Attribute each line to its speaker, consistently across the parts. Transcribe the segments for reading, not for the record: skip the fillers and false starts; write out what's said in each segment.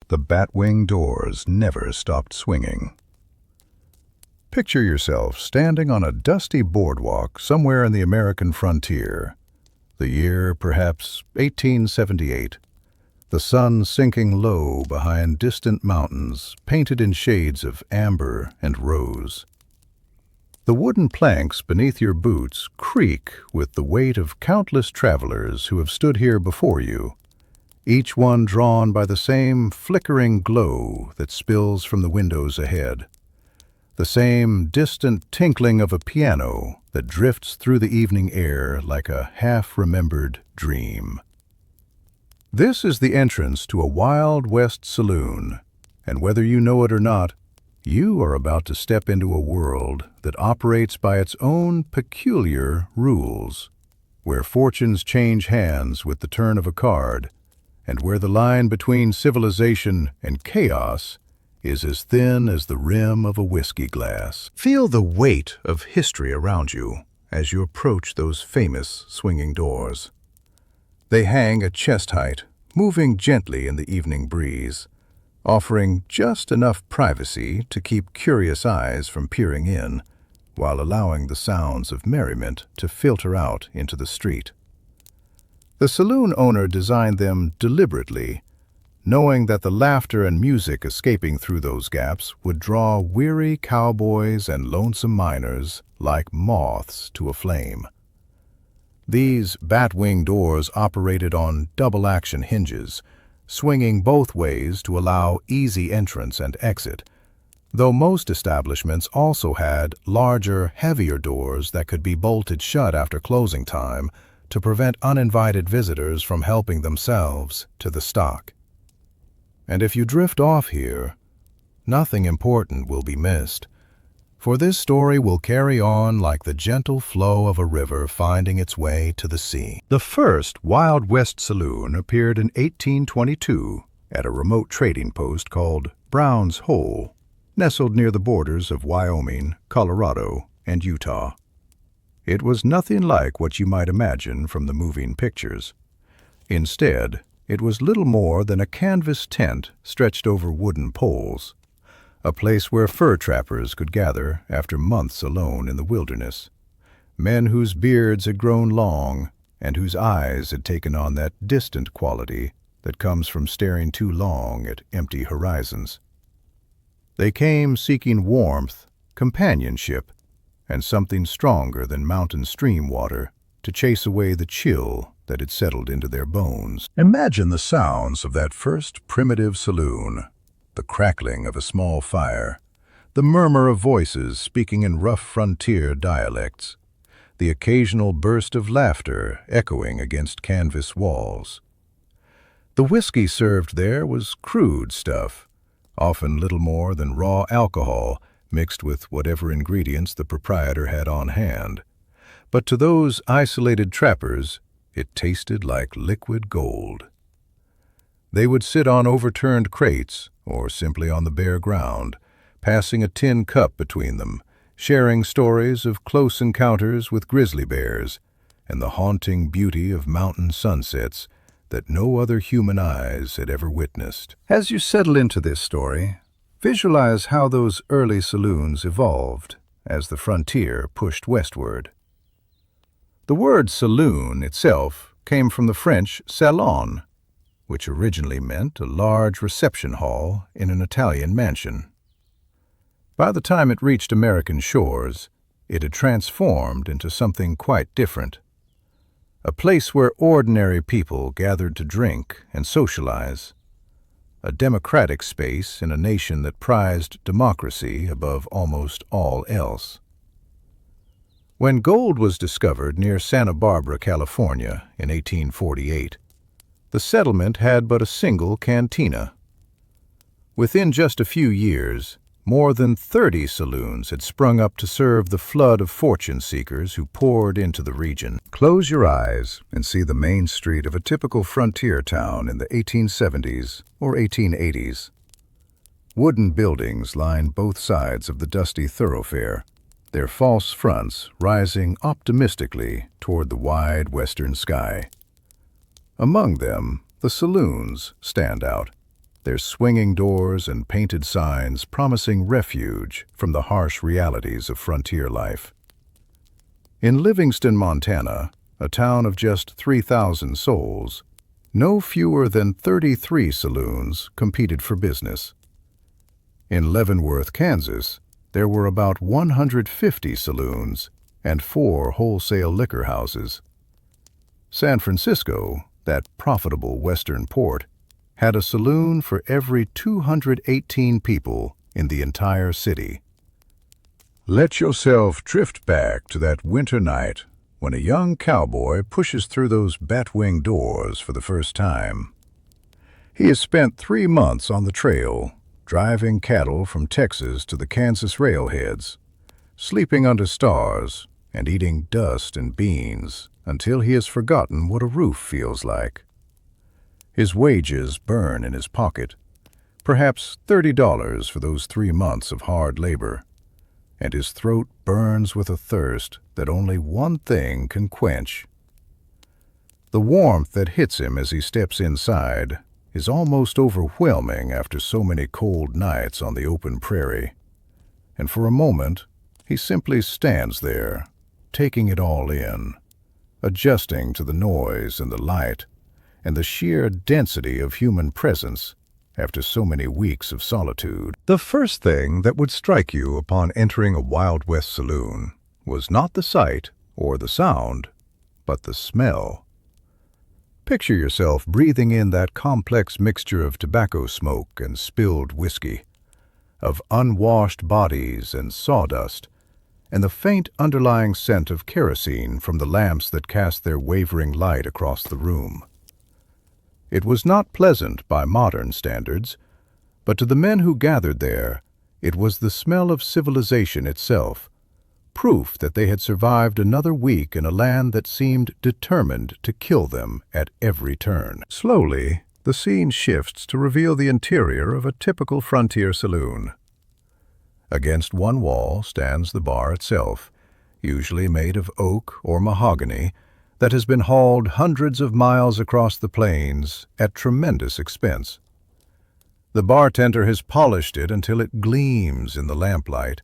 Speaker 1: The batwing doors never stopped swinging. Picture yourself standing on a dusty boardwalk somewhere in the American frontier. The year, perhaps 1878. The sun sinking low behind distant mountains, painted in shades of amber and rose. The wooden planks beneath your boots creak with the weight of countless travelers who have stood here before you, each one drawn by the same flickering glow that spills from the windows ahead, the same distant tinkling of a piano that drifts through the evening air like a half-remembered dream. This is the entrance to a Wild West saloon, and whether you know it or not, you are about to step into a world that operates by its own peculiar rules, where fortunes change hands with the turn of a card, and where the line between civilization and chaos is as thin as the rim of a whiskey glass. Feel the weight of history around you as you approach those famous swinging doors. They hang at chest height, moving gently in the evening breeze, offering just enough privacy to keep curious eyes from peering in, while allowing the sounds of merriment to filter out into the street. The saloon owner designed them deliberately, knowing that the laughter and music escaping through those gaps would draw weary cowboys and lonesome miners like moths to a flame. These batwing doors operated on double-action hinges, swinging both ways to allow easy entrance and exit, though most establishments also had larger, heavier doors that could be bolted shut after closing time to prevent uninvited visitors from helping themselves to the stock. And if you drift off here, nothing important will be missed, for this story will carry on like the gentle flow of a river finding its way to the sea. The first Wild West saloon appeared in 1822 at a remote trading post called Brown's Hole, nestled near the borders of Wyoming, Colorado, and Utah. It was nothing like what you might imagine from the moving pictures. Instead, it was little more than a canvas tent stretched over wooden poles, a place where fur trappers could gather after months alone in the wilderness, men whose beards had grown long and whose eyes had taken on that distant quality that comes from staring too long at empty horizons. They came seeking warmth, companionship, and something stronger than mountain stream water to chase away the chill that had settled into their bones. Imagine the sounds of that first primitive saloon, the crackling of a small fire, the murmur of voices speaking in rough frontier dialects, the occasional burst of laughter echoing against canvas walls. The whiskey served there was crude stuff, often little more than raw alcohol mixed with whatever ingredients the proprietor had on hand. But to those isolated trappers, it tasted like liquid gold. They would sit on overturned crates, or simply on the bare ground, passing a tin cup between them, sharing stories of close encounters with grizzly bears and the haunting beauty of mountain sunsets that no other human eyes had ever witnessed. As you settle into this story, visualize how those early saloons evolved as the frontier pushed westward. The word saloon itself came from the French salon, which originally meant a large reception hall in an Italian mansion. By the time it reached American shores, it had transformed into something quite different. A place where ordinary people gathered to drink and socialize. A democratic space in a nation that prized democracy above almost all else. When gold was discovered near Santa Barbara, California, in 1848, the settlement had but a single cantina. Within just a few years, more than 30 saloons had sprung up to serve the flood of fortune seekers who poured into the region. Close your eyes and see the main street of a typical frontier town in the 1870s or 1880s. Wooden buildings line both sides of the dusty thoroughfare, their false fronts rising optimistically toward the wide western sky. Among them, the saloons stand out, their swinging doors and painted signs promising refuge from the harsh realities of frontier life. In Livingston, Montana, a town of just 3,000 souls, no fewer than 33 saloons competed for business. In Leavenworth, Kansas, there were about 150 saloons and 4 wholesale liquor houses. San Francisco, that profitable western port, had a saloon for every 218 people in the entire city. Let yourself drift back to that winter night when a young cowboy pushes through those batwing doors for the first time. He has spent 3 months on the trail, driving cattle from Texas to the Kansas railheads, sleeping under stars and eating dust and beans until he has forgotten what a roof feels like. His wages burn in his pocket, perhaps $30 for those 3 months of hard labor, and his throat burns with a thirst that only one thing can quench. The warmth that hits him as he steps inside is almost overwhelming after so many cold nights on the open prairie, and for a moment he simply stands there, taking it all in, adjusting to the noise and the light and the sheer density of human presence after so many weeks of solitude. The first thing that would strike you upon entering a Wild West saloon was not the sight or the sound, but the smell. Picture yourself breathing in that complex mixture of tobacco smoke and spilled whiskey, of unwashed bodies and sawdust, and the faint underlying scent of kerosene from the lamps that cast their wavering light across the room. It was not pleasant by modern standards, but to the men who gathered there, it was the smell of civilization itself, proof that they had survived another week in a land that seemed determined to kill them at every turn. Slowly, the scene shifts to reveal the interior of a typical frontier saloon. Against one wall stands the bar itself, usually made of oak or mahogany, that has been hauled hundreds of miles across the plains at tremendous expense. The bartender has polished it until it gleams in the lamplight,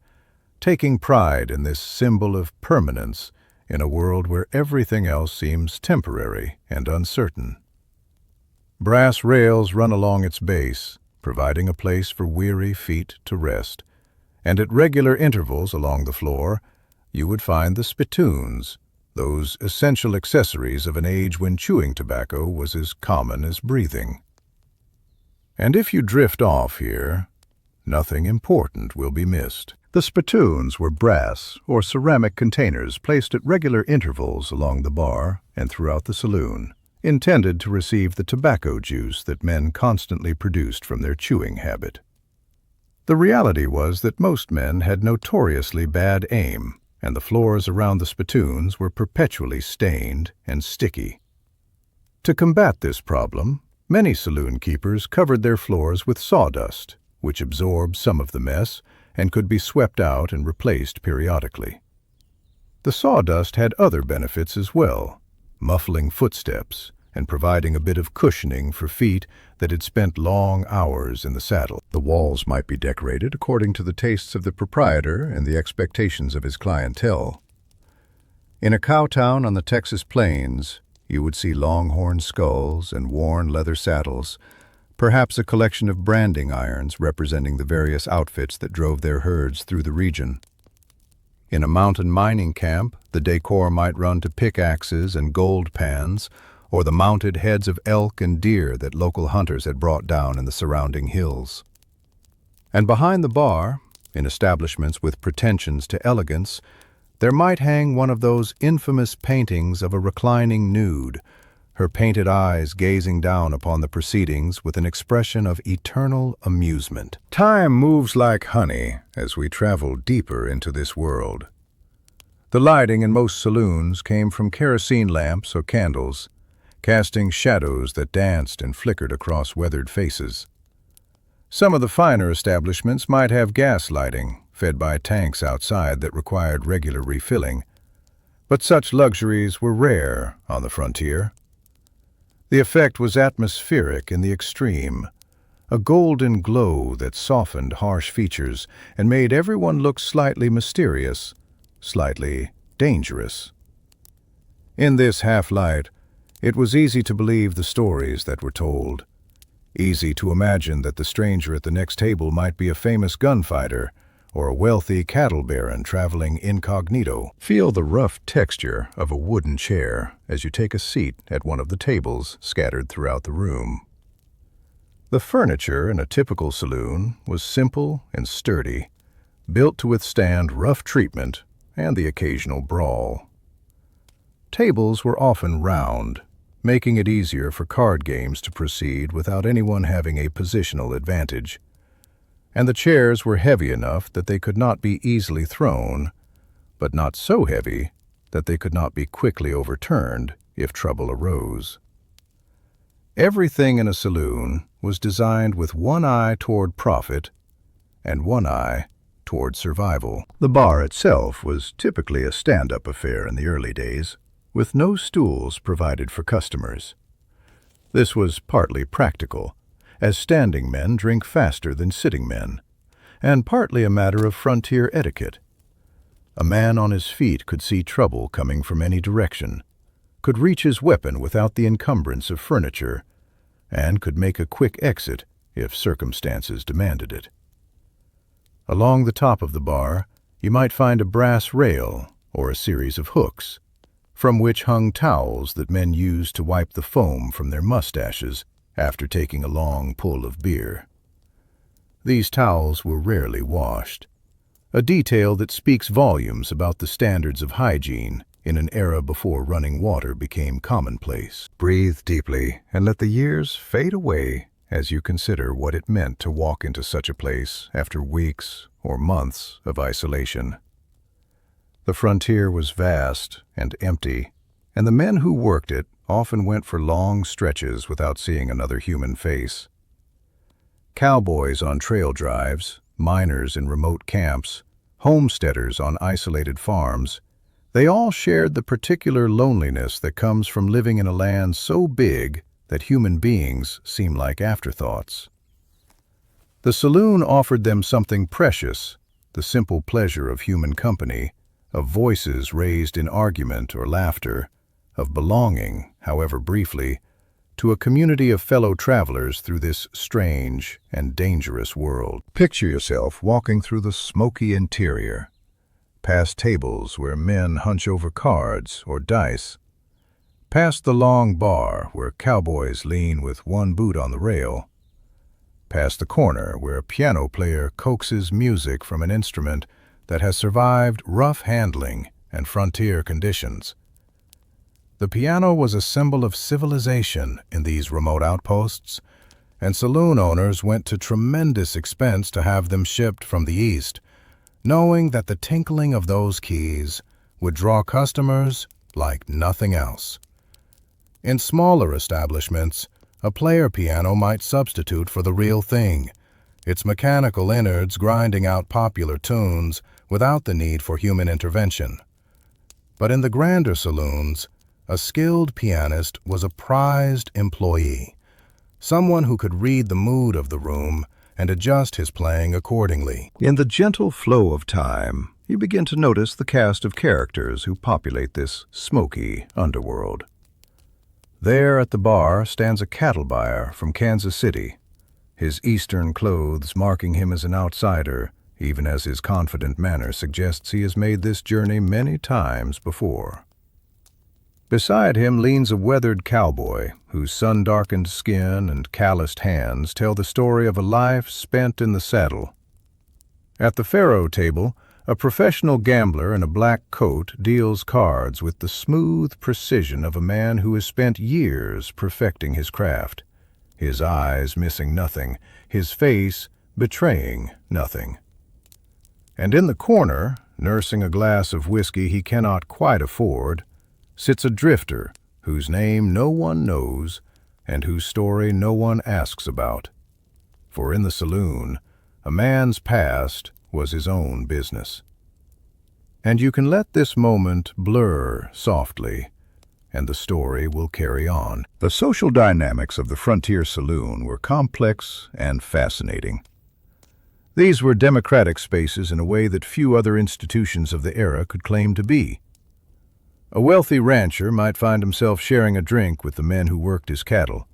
Speaker 1: taking pride in this symbol of permanence in a world where everything else seems temporary and uncertain. Brass rails run along its base, providing a place for weary feet to rest, and at regular intervals along the floor, you would find the spittoons, those essential accessories of an age when chewing tobacco was as common as breathing. And if you drift off here, nothing important will be missed. The spittoons were brass or ceramic containers placed at regular intervals along the bar and throughout the saloon, intended to receive the tobacco juice that men constantly produced from their chewing habit. The reality was that most men had notoriously bad aim, and the floors around the spittoons were perpetually stained and sticky. To combat this problem, many saloon keepers covered their floors with sawdust, which absorbed some of the mess and could be swept out and replaced periodically. The sawdust had other benefits as well, muffling footsteps and providing a bit of cushioning for feet that had spent long hours in the saddle. The walls might be decorated according to the tastes of the proprietor and the expectations of his clientele. In a cow town on the Texas plains, you would see longhorn skulls and worn leather saddles, perhaps a collection of branding irons representing the various outfits that drove their herds through the region. In a mountain mining camp, the decor might run to pickaxes and gold pans, or the mounted heads of elk and deer that local hunters had brought down in the surrounding hills. And behind the bar, in establishments with pretensions to elegance, there might hang one of those infamous paintings of a reclining nude, her painted eyes gazing down upon the proceedings with an expression of eternal amusement. Time moves like honey as we travel deeper into this world. The lighting in most saloons came from kerosene lamps or candles, casting shadows that danced and flickered across weathered faces. Some of the finer establishments might have gas lighting, fed by tanks outside that required regular refilling, but such luxuries were rare on the frontier. The effect was atmospheric in the extreme, a golden glow that softened harsh features and made everyone look slightly mysterious, slightly dangerous. In this half-light, it was easy to believe the stories that were told. Easy to imagine that the stranger at the next table might be a famous gunfighter or a wealthy cattle baron traveling incognito. Feel the rough texture of a wooden chair as you take a seat at one of the tables scattered throughout the room. The furniture in a typical saloon was simple and sturdy, built to withstand rough treatment and the occasional brawl. Tables were often round, making it easier for card games to proceed without anyone having a positional advantage. And the chairs were heavy enough that they could not be easily thrown, but not so heavy that they could not be quickly overturned if trouble arose. Everything in a saloon was designed with one eye toward profit and one eye toward survival. The bar itself was typically a stand-up affair in the early days, with no stools provided for customers. This was partly practical, as standing men drink faster than sitting men, and partly a matter of frontier etiquette. A man on his feet could see trouble coming from any direction, could reach his weapon without the encumbrance of furniture, and could make a quick exit if circumstances demanded it. Along the top of the bar, you might find a brass rail or a series of hooks, from which hung towels that men used to wipe the foam from their mustaches after taking a long pull of beer. These towels were rarely washed, a detail that speaks volumes about the standards of hygiene in an era before running water became commonplace. Breathe deeply and let the years fade away as you consider what it meant to walk into such a place after weeks or months of isolation. The frontier was vast and empty, and the men who worked it often went for long stretches without seeing another human face. Cowboys on trail drives, miners in remote camps, homesteaders on isolated farms, they all shared the particular loneliness that comes from living in a land so big that human beings seem like afterthoughts. The saloon offered them something precious, the simple pleasure of human company, of voices raised in argument or laughter, of belonging, however briefly, to a community of fellow travelers through this strange and dangerous world. Picture yourself walking through the smoky interior, past tables where men hunch over cards or dice, past the long bar where cowboys lean with one boot on the rail, past the corner where a piano player coaxes music from an instrument that has survived rough handling and frontier conditions. The piano was a symbol of civilization in these remote outposts, and saloon owners went to tremendous expense to have them shipped from the east, knowing that the tinkling of those keys would draw customers like nothing else. In smaller establishments, a player piano might substitute for the real thing, its mechanical innards grinding out popular tunes without the need for human intervention. But in the grander saloons, a skilled pianist was a prized employee, someone who could read the mood of the room and adjust his playing accordingly. In the gentle flow of time, you begin to notice the cast of characters who populate this smoky underworld. There at the bar stands a cattle buyer from Kansas City, his Eastern clothes marking him as an outsider, even as his confident manner suggests he has made this journey many times before. Beside him leans a weathered cowboy whose sun-darkened skin and calloused hands tell the story of a life spent in the saddle. At the faro table, a professional gambler in a black coat deals cards with the smooth precision of a man who has spent years perfecting his craft, his eyes missing nothing, his face betraying nothing. And in the corner, nursing a glass of whiskey he cannot quite afford, sits a drifter whose name no one knows and whose story no one asks about. For in the saloon, a man's past was his own business. And you can let this moment blur softly and the story will carry on. The social dynamics of the frontier saloon were complex and fascinating. These were democratic spaces in a way that few other institutions of the era could claim to be. A wealthy rancher might find himself sharing a drink with the men who worked his cattle,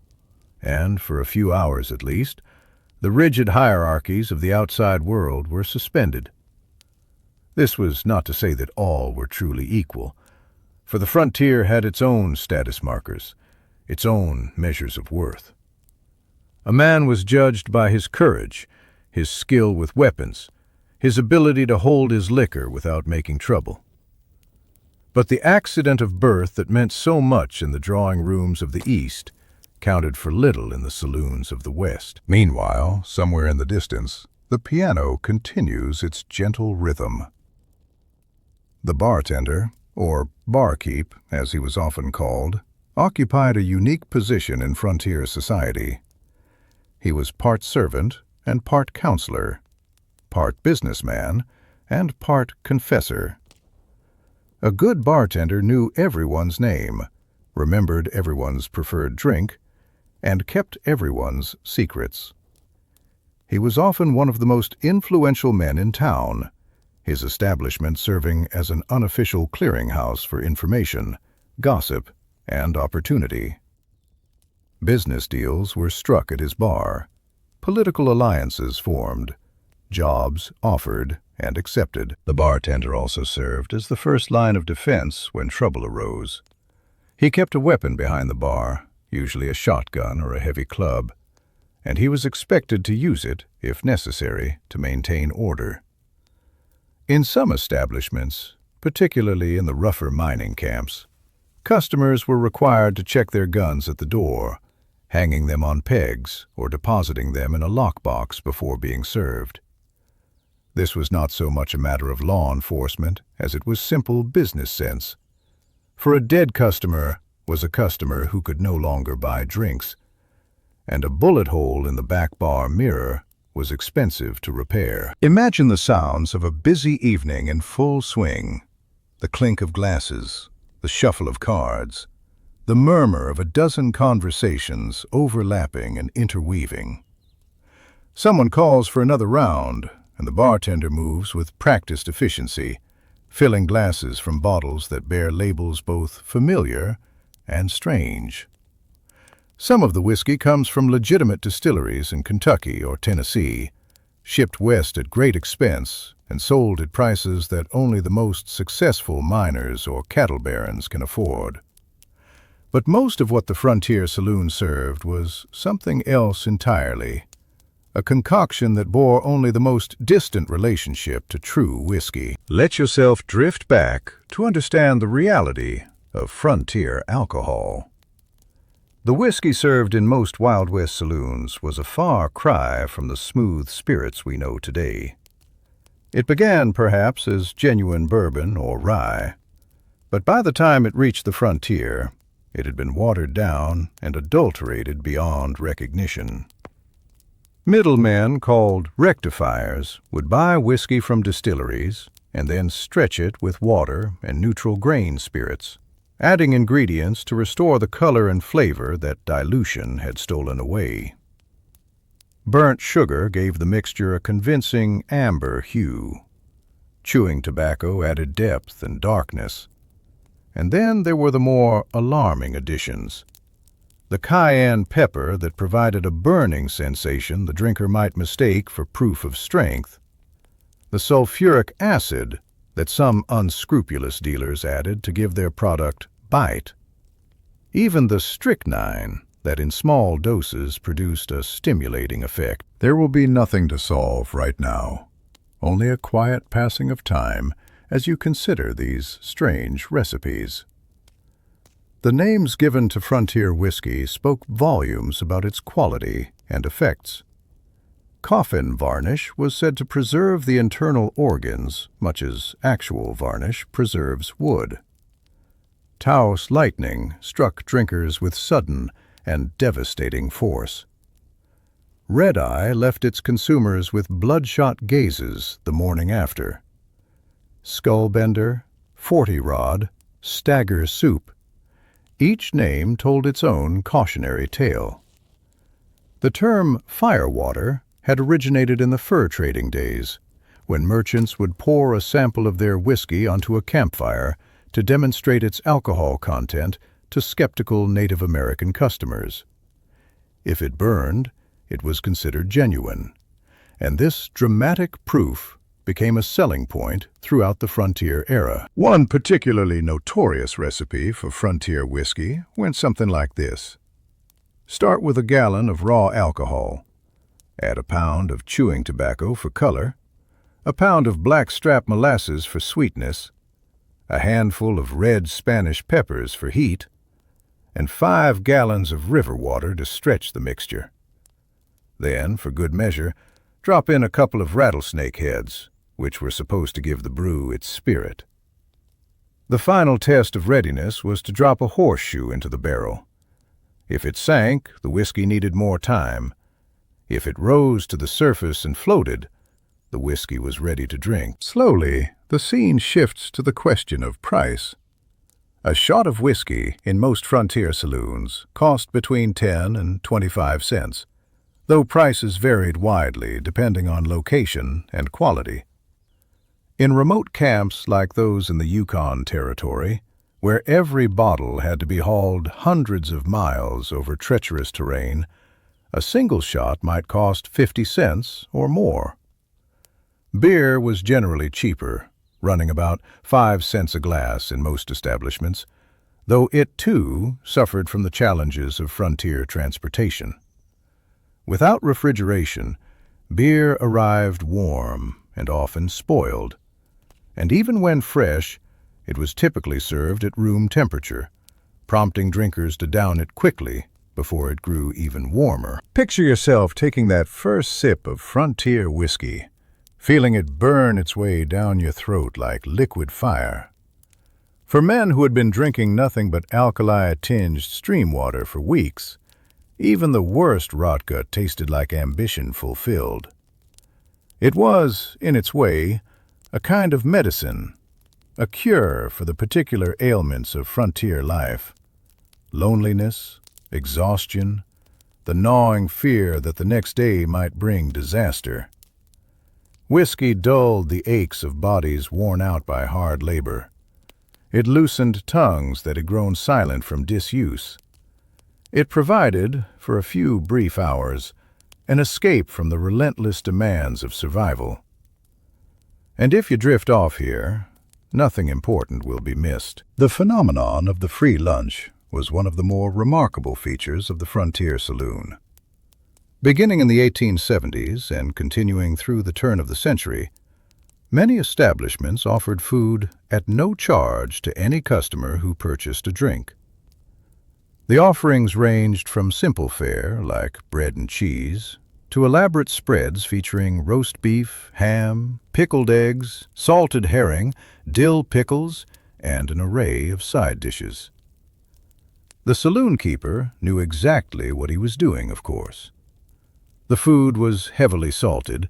Speaker 1: and, for a few hours at least, the rigid hierarchies of the outside world were suspended. This was not to say that all were truly equal, for the frontier had its own status markers, its own measures of worth. A man was judged by his courage, his skill with weapons, his ability to hold his liquor without making trouble. But the accident of birth that meant so much in the drawing rooms of the East counted for little in the saloons of the West. Meanwhile, somewhere in the distance, the piano continues its gentle rhythm. The bartender, or barkeep as he was often called, occupied a unique position in frontier society. He was part servant and part counselor, part businessman and part confessor. A good bartender knew everyone's name, remembered everyone's preferred drink, and kept everyone's secrets. He was often one of the most influential men in town, his establishment serving as an unofficial clearinghouse for information, gossip, and opportunity. Business deals were struck at his bar, political alliances formed, jobs offered and accepted. The bartender also served as the first line of defense when trouble arose. He kept a weapon behind the bar, usually a shotgun or a heavy club, and he was expected to use it, if necessary, to maintain order. In some establishments, particularly in the rougher mining camps, customers were required to check their guns at the door, hanging them on pegs or depositing them in a lockbox before being served. This was not so much a matter of law enforcement as it was simple business sense. For a dead customer was a customer who could no longer buy drinks, and a bullet hole in the back bar mirror was expensive to repair. Imagine the sounds of a busy evening in full swing, the clink of glasses, the shuffle of cards, the murmur of a dozen conversations overlapping and interweaving. Someone calls for another round, and the bartender moves with practiced efficiency, filling glasses from bottles that bear labels both familiar and strange. Some of the whiskey comes from legitimate distilleries in Kentucky or Tennessee, shipped west at great expense and sold at prices that only the most successful miners or cattle barons can afford. But most of what the frontier saloon served was something else entirely, a concoction that bore only the most distant relationship to true whiskey. Let yourself drift back to understand the reality of frontier alcohol. The whiskey served in most Wild West saloons was a far cry from the smooth spirits we know today. It began, perhaps, as genuine bourbon or rye, but by the time it reached the frontier, it had been watered down and adulterated beyond recognition. Middlemen, called rectifiers, would buy whiskey from distilleries and then stretch it with water and neutral grain spirits, adding ingredients to restore the color and flavor that dilution had stolen away. Burnt sugar gave the mixture a convincing amber hue. Chewing tobacco added depth and darkness. And then there were the more alarming additions. The cayenne pepper that provided a burning sensation the drinker might mistake for proof of strength. The sulfuric acid that some unscrupulous dealers added to give their product bite. Even the strychnine that in small doses produced a stimulating effect. There will be nothing to solve right now, only a quiet passing of time as you consider these strange recipes. The names given to frontier whiskey spoke volumes about its quality and effects. Coffin Varnish was said to preserve the internal organs, much as actual varnish preserves wood. Taos Lightning struck drinkers with sudden and devastating force. Red-eye left its consumers with bloodshot gazes the morning after. Skullbender, 40 Rod, Stagger Soup, Each name told its own cautionary tale. The term firewater had originated in the fur trading days, when merchants would pour a sample of their whiskey onto a campfire to demonstrate its alcohol content to skeptical Native American customers. If it burned, it was considered genuine, and this dramatic proof became a selling point throughout the frontier era. One particularly notorious recipe for frontier whiskey went something like this. Start with a gallon of raw alcohol. Add a pound of chewing tobacco for color, a pound of blackstrap molasses for sweetness, a handful of red Spanish peppers for heat, and 5 gallons of river water to stretch the mixture. Then, for good measure, drop in a couple of rattlesnake heads, which were supposed to give the brew its spirit. The final test of readiness was to drop a horseshoe into the barrel. If it sank, the whiskey needed more time. If it rose to the surface and floated, the whiskey was ready to drink. Slowly, the scene shifts to the question of price. A shot of whiskey in most frontier saloons cost between 10 and 25 cents, though prices varied widely depending on location and quality. In remote camps like those in the Yukon Territory, where every bottle had to be hauled hundreds of miles over treacherous terrain, a single shot might cost 50 cents or more. Beer was generally cheaper, running about 5 cents a glass in most establishments, though it too suffered from the challenges of frontier transportation. Without refrigeration, beer arrived warm and often spoiled, and even when fresh, it was typically served at room temperature, prompting drinkers to down it quickly before it grew even warmer. Picture yourself taking that first sip of frontier whiskey, feeling it burn its way down your throat like liquid fire. For men who had been drinking nothing but alkali-tinged stream water for weeks, even the worst rot gut tasted like ambition fulfilled. It was, in its way, a kind of medicine, a cure for the particular ailments of frontier life. Loneliness, exhaustion, the gnawing fear that the next day might bring disaster. Whiskey dulled the aches of bodies worn out by hard labor. It loosened tongues that had grown silent from disuse. It provided, for a few brief hours, an escape from the relentless demands of survival. And if you drift off here, nothing important will be missed. The phenomenon of the free lunch was one of the more remarkable features of the frontier saloon. Beginning in the 1870s and continuing through the turn of the century, many establishments offered food at no charge to any customer who purchased a drink. The offerings ranged from simple fare, like bread and cheese, to elaborate spreads featuring roast beef, ham, pickled eggs, salted herring, dill pickles, and an array of side dishes. The saloon keeper knew exactly what he was doing, of course. The food was heavily salted,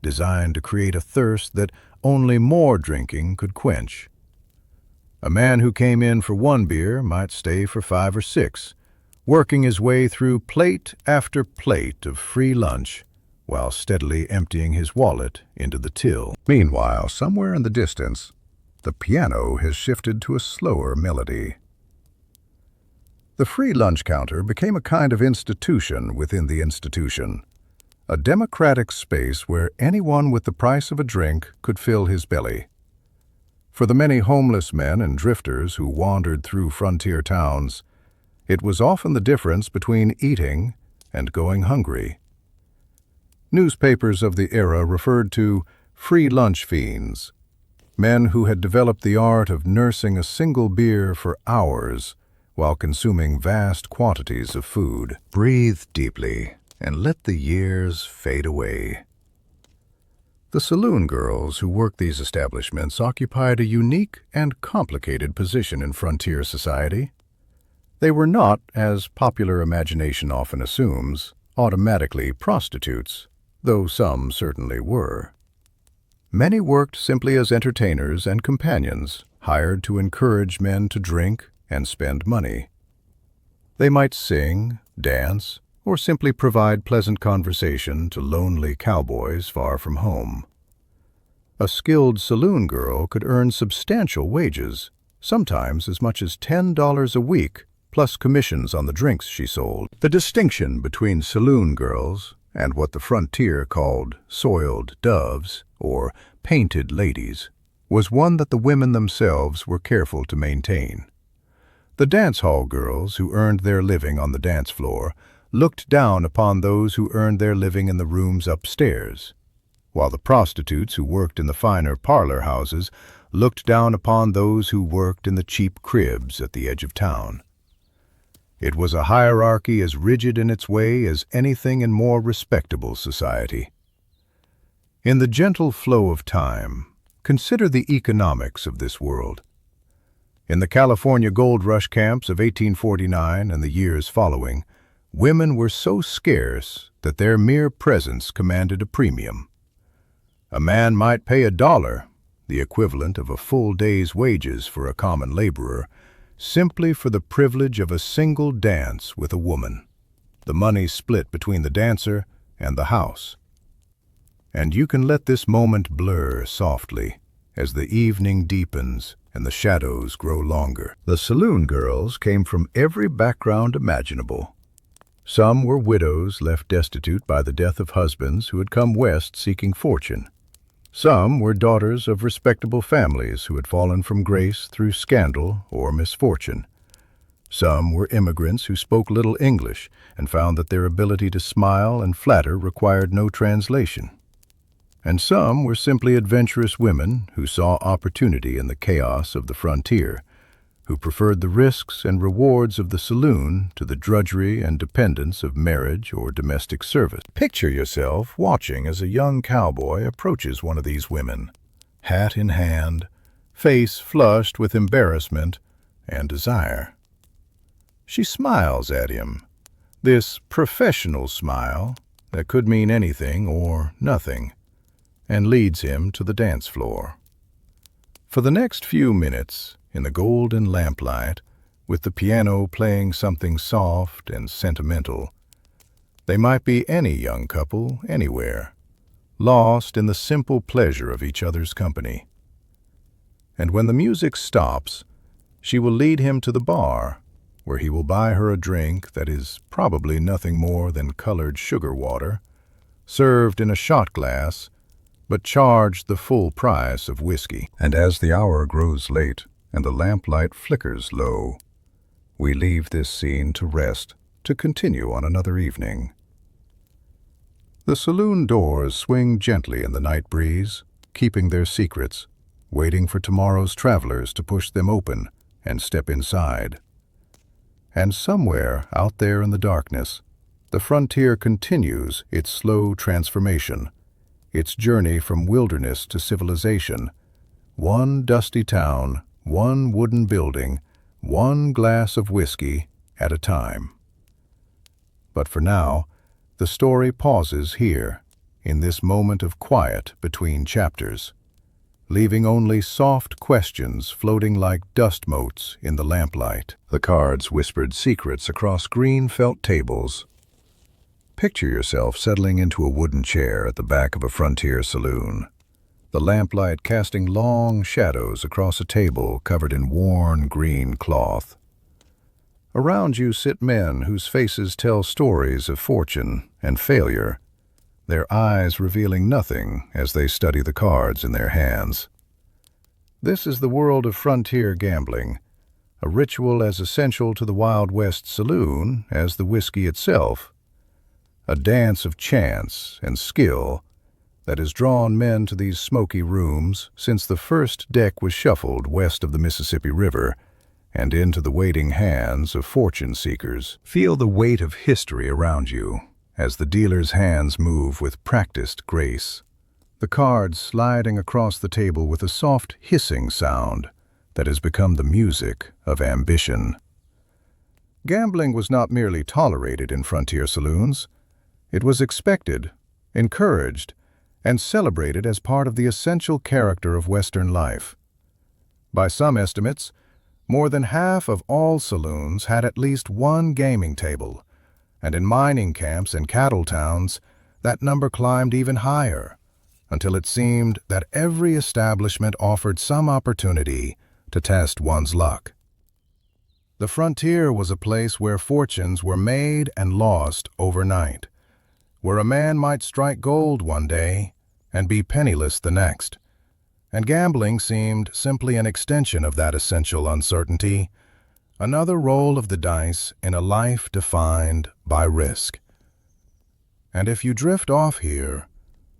Speaker 1: designed to create a thirst that only more drinking could quench. A man who came in for 1 beer might stay for 5 or 6, working his way through plate after plate of free lunch while steadily emptying his wallet into the till. Meanwhile, somewhere in the distance, the piano has shifted to a slower melody. The free lunch counter became a kind of institution within the institution, a democratic space where anyone with the price of a drink could fill his belly. For the many homeless men and drifters who wandered through frontier towns, it was often the difference between eating and going hungry. Newspapers of the era referred to free lunch fiends, men who had developed the art of nursing a single beer for hours while consuming vast quantities of food. Breathe deeply and let the years fade away. The saloon girls who worked these establishments occupied a unique and complicated position in frontier society. They were not, as popular imagination often assumes, automatically prostitutes, though some certainly were. Many worked simply as entertainers and companions, hired to encourage men to drink and spend money. They might sing, dance, or simply provide pleasant conversation to lonely cowboys far from home. A skilled saloon girl could earn substantial wages, sometimes as much as $10 a week, plus commissions on the drinks she sold. The distinction between saloon girls and what the frontier called soiled doves, or painted ladies, was one that the women themselves were careful to maintain. The dance hall girls who earned their living on the dance floor looked down upon those who earned their living in the rooms upstairs, while the prostitutes who worked in the finer parlor houses looked down upon those who worked in the cheap cribs at the edge of town. It was a hierarchy as rigid in its way as anything in more respectable society. In the gentle flow of time, consider the economics of this world. In the California gold rush camps of 1849 and the years following, women were so scarce that their mere presence commanded a premium. A man might pay $1, the equivalent of a full day's wages for a common laborer, simply for the privilege of a single dance with a woman. The money split between the dancer and the house. And you can let this moment blur softly as the evening deepens and the shadows grow longer. The saloon girls came from every background imaginable. Some were widows left destitute by the death of husbands who had come west seeking fortune. Some were daughters of respectable families who had fallen from grace through scandal or misfortune. Some were immigrants who spoke little English and found that their ability to smile and flatter required no translation. And some were simply adventurous women who saw opportunity in the chaos of the frontier, who preferred the risks and rewards of the saloon to the drudgery and dependence of marriage or domestic service. Picture yourself watching as a young cowboy approaches one of these women, hat in hand, face flushed with embarrassment and desire. She smiles at him, this professional smile that could mean anything or nothing, and leads him to the dance floor. For the next few minutes, in the golden lamplight, with the piano playing something soft and sentimental, they might be any young couple anywhere, lost in the simple pleasure of each other's company. And when the music stops, she will lead him to the bar, where he will buy her a drink that is probably nothing more than colored sugar water, served in a shot glass, but charged the full price of whiskey. And as the hour grows late and the lamplight flickers low, we leave this scene to rest, to continue on another evening. The saloon doors swing gently in the night breeze, keeping their secrets, waiting for tomorrow's travelers to push them open and step inside. And somewhere out there in the darkness, the frontier continues its slow transformation, its journey from wilderness to civilization, one dusty town, one wooden building, one glass of whiskey at a time. But for now, the story pauses here, in this moment of quiet between chapters, leaving only soft questions floating like dust motes in the lamplight. The cards whispered secrets across green felt tables. Picture yourself settling into a wooden chair at the back of a frontier saloon, the lamplight casting long shadows across a table covered in worn green cloth. Around you sit men whose faces tell stories of fortune and failure, their eyes revealing nothing as they study the cards in their hands. This is the world of frontier gambling, a ritual as essential to the Wild West saloon as the whiskey itself, a dance of chance and skill that has drawn men to these smoky rooms since the first deck was shuffled west of the Mississippi River and into the waiting hands of fortune seekers. Feel the weight of history around you as the dealer's hands move with practiced grace, the cards sliding across the table with a soft hissing sound that has become the music of ambition. Gambling was not merely tolerated in frontier saloons. It was expected, encouraged, and celebrated as part of the essential character of Western life. By some estimates, More than half of all saloons had at least one gaming table, and in mining camps and cattle towns, that number climbed even higher, until it seemed that every establishment offered some opportunity to test one's luck. The frontier was a place where fortunes were made and lost overnight, where a man might strike gold one day and be penniless the next, and gambling seemed simply an extension of that essential uncertainty, another roll of the dice in a life defined by risk. And if you drift off here,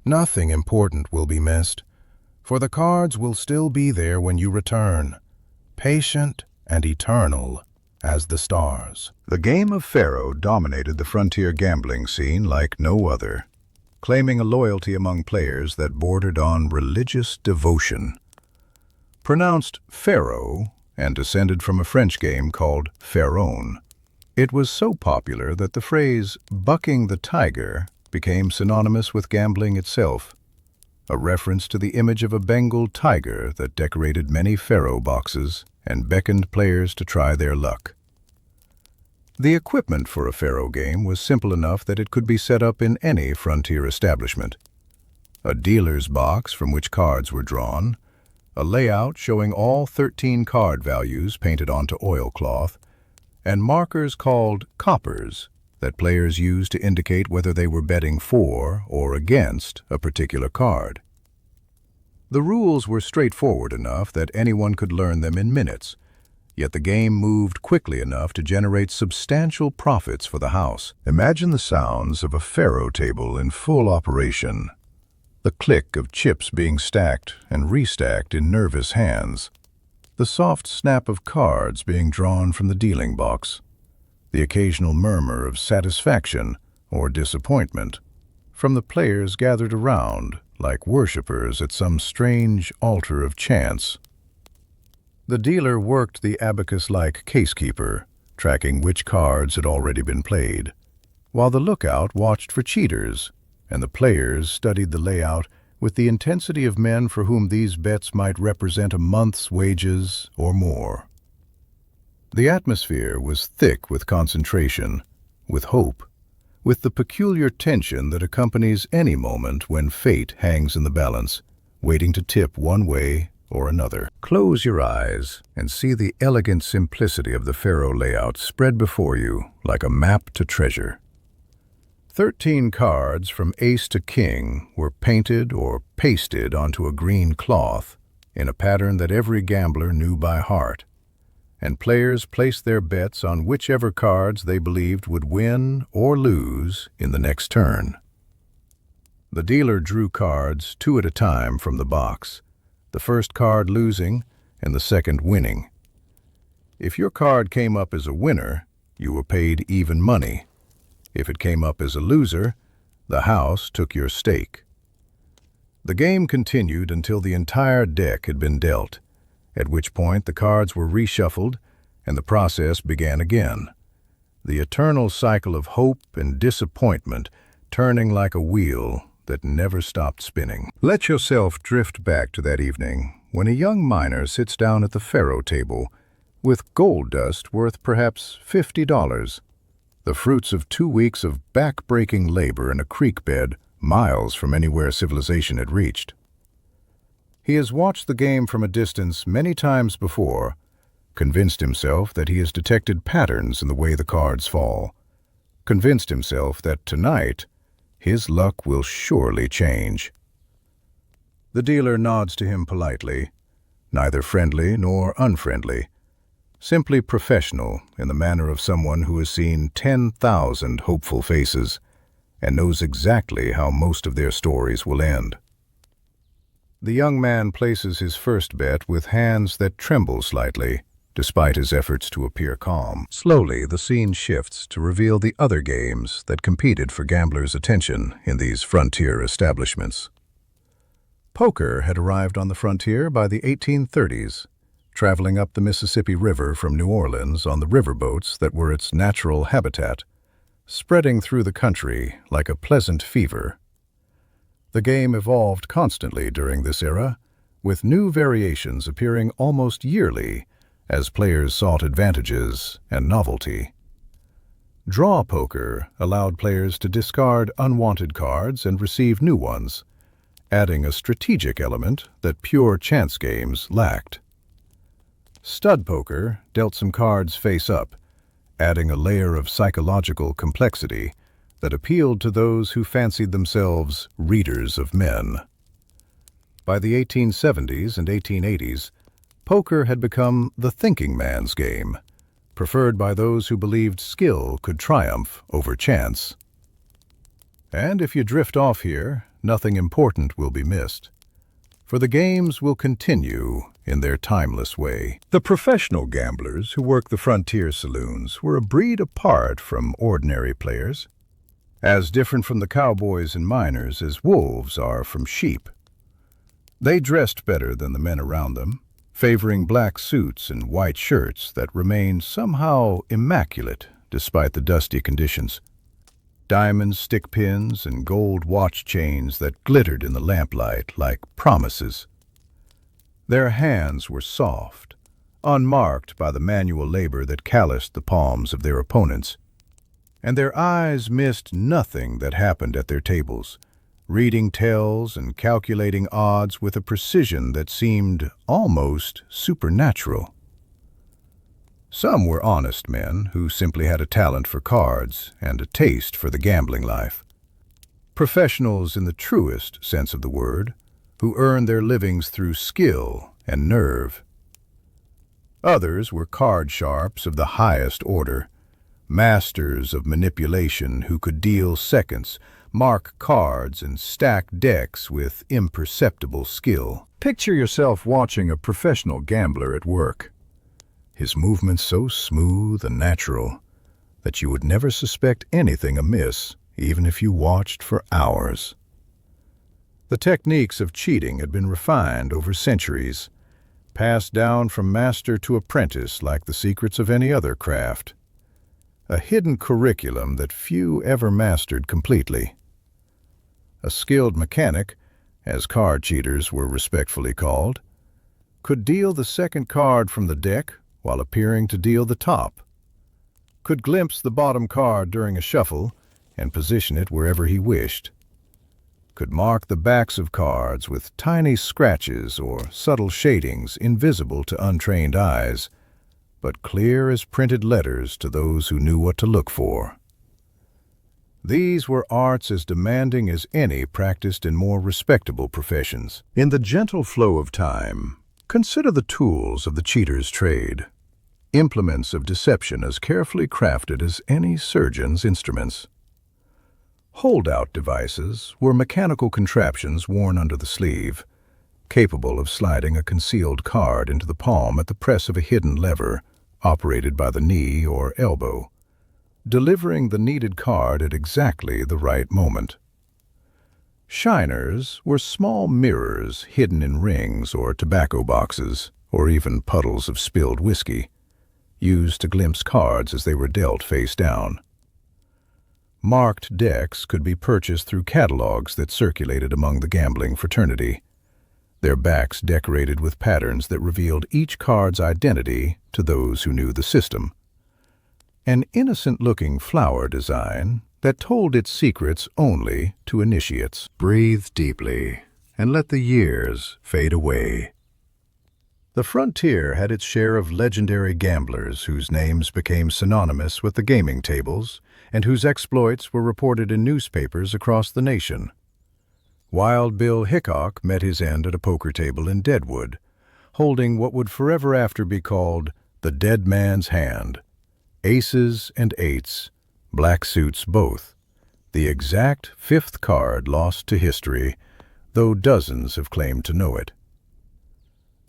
Speaker 1: nothing important will be missed, for the cards will still be there when you return, patient and eternal as the stars. The game of faro dominated the frontier gambling scene like no other, claiming a loyalty among players that bordered on religious devotion. Pronounced faro and descended from a French game called pharaon, it was so popular that the phrase bucking the tiger became synonymous with gambling itself, a reference to the image of a Bengal tiger that decorated many faro boxes and beckoned players to try their luck. The equipment for a faro game was simple enough that it could be set up in any frontier establishment. A dealer's box from which cards were drawn, a layout showing all 13 card values painted onto oilcloth, and markers called coppers that players used to indicate whether they were betting for or against a particular card. The rules were straightforward enough that anyone could learn them in minutes, yet the game moved quickly enough to generate substantial profits for the house. Imagine the sounds of a faro table in full operation, the click of chips being stacked and restacked in nervous hands, the soft snap of cards being drawn from the dealing box, the occasional murmur of satisfaction or disappointment from the players gathered around like worshippers at some strange altar of chance. The dealer worked the abacus-like casekeeper, tracking which cards had already been played, while the lookout watched for cheaters, and the players studied the layout with the intensity of men for whom these bets might represent a month's wages or more. The atmosphere was thick with concentration, with hope, with the peculiar tension that accompanies any moment when fate hangs in the balance, waiting to tip one way or another. Close your eyes and see the elegant simplicity of the faro layout spread before you like a map to treasure. 13 cards from ace to king were painted or pasted onto a green cloth in a pattern that every gambler knew by heart, and players placed their bets on whichever cards they believed would win or lose in the next turn. The dealer drew cards 2 at a time from the box, the first card losing and the second winning. If your card came up as a winner, you were paid even money. If it came up as a loser, the house took your stake. The game continued until the entire deck had been dealt, at which point the cards were reshuffled and the process began again. The eternal cycle of hope and disappointment turning like a wheel that never stopped spinning. Let yourself drift back to that evening when a young miner sits down at the faro table with gold dust worth perhaps $50, the fruits of 2 weeks of back-breaking labor in a creek bed miles from anywhere civilization had reached. He has watched the game from a distance many times before, convinced himself that he has detected patterns in the way the cards fall, convinced himself that tonight his luck will surely change. The dealer nods to him politely, neither friendly nor unfriendly, simply professional in the manner of someone who has seen 10,000 hopeful faces and knows exactly how most of their stories will end. The young man places his first bet with hands that tremble slightly, despite his efforts to appear calm. Slowly, the scene shifts to reveal the other games that competed for gamblers' attention in these frontier establishments. Poker had arrived on the frontier by the 1830s, traveling up the Mississippi River from New Orleans on the riverboats that were its natural habitat, spreading through the country like a pleasant fever. The game evolved constantly during this era, with new variations appearing almost yearly as players sought advantages and novelty. Draw poker allowed players to discard unwanted cards and receive new ones, adding a strategic element that pure chance games lacked. Stud poker dealt some cards face up, adding a layer of psychological complexity that appealed to those who fancied themselves readers of men. By the 1870s and 1880s, poker had become the thinking man's game, preferred by those who believed skill could triumph over chance. And if you drift off here, nothing important will be missed, for the games will continue in their timeless way. The professional gamblers who worked the frontier saloons were a breed apart from ordinary players, as different from the cowboys and miners as wolves are from sheep. They dressed better than the men around them, favoring black suits and white shirts that remained somehow immaculate despite the dusty conditions. Diamond stick pins and gold watch chains that glittered in the lamplight like promises. Their hands were soft, unmarked by the manual labor that calloused the palms of their opponents, and their eyes missed nothing that happened at their tables, reading tells and calculating odds with a precision that seemed almost supernatural. Some were honest men who simply had a talent for cards and a taste for the gambling life. Professionals in the truest sense of the word, who earned their livings through skill and nerve. Others were card sharps of the highest order, masters of manipulation who could deal seconds, mark cards, and stack decks with imperceptible skill. Picture yourself watching a professional gambler at work. His movements so smooth and natural that you would never suspect anything amiss, even if you watched for hours. The techniques of cheating had been refined over centuries, passed down from master to apprentice like the secrets of any other craft. A hidden curriculum that few ever mastered completely. A skilled mechanic, as card cheaters were respectfully called, could deal the second card from the deck while appearing to deal the top, could glimpse the bottom card during a shuffle and position it wherever he wished, could mark the backs of cards with tiny scratches or subtle shadings invisible to untrained eyes, but clear as printed letters to those who knew what to look for. These were arts as demanding as any practiced in more respectable professions. In the gentle flow of time, consider the tools of the cheater's trade, implements of deception as carefully crafted as any surgeon's instruments. Holdout devices were mechanical contraptions worn under the sleeve, capable of sliding a concealed card into the palm at the press of a hidden lever, operated by the knee or elbow, delivering the needed card at exactly the right moment. Shiners were small mirrors hidden in rings or tobacco boxes, or even puddles of spilled whiskey, used to glimpse cards as they were dealt face down. Marked decks could be purchased through catalogs that circulated among the gambling fraternity, their backs decorated with patterns that revealed each card's identity to those who knew the system. An innocent-looking flower design that told its secrets only to initiates. Breathe deeply and let the years fade away. The frontier had its share of legendary gamblers whose names became synonymous with the gaming tables and whose exploits were reported in newspapers across the nation. Wild Bill Hickok met his end at a poker table in Deadwood, holding what would forever after be called the dead man's hand. Aces and eights, black suits both, the exact fifth card lost to history, though dozens have claimed to know it.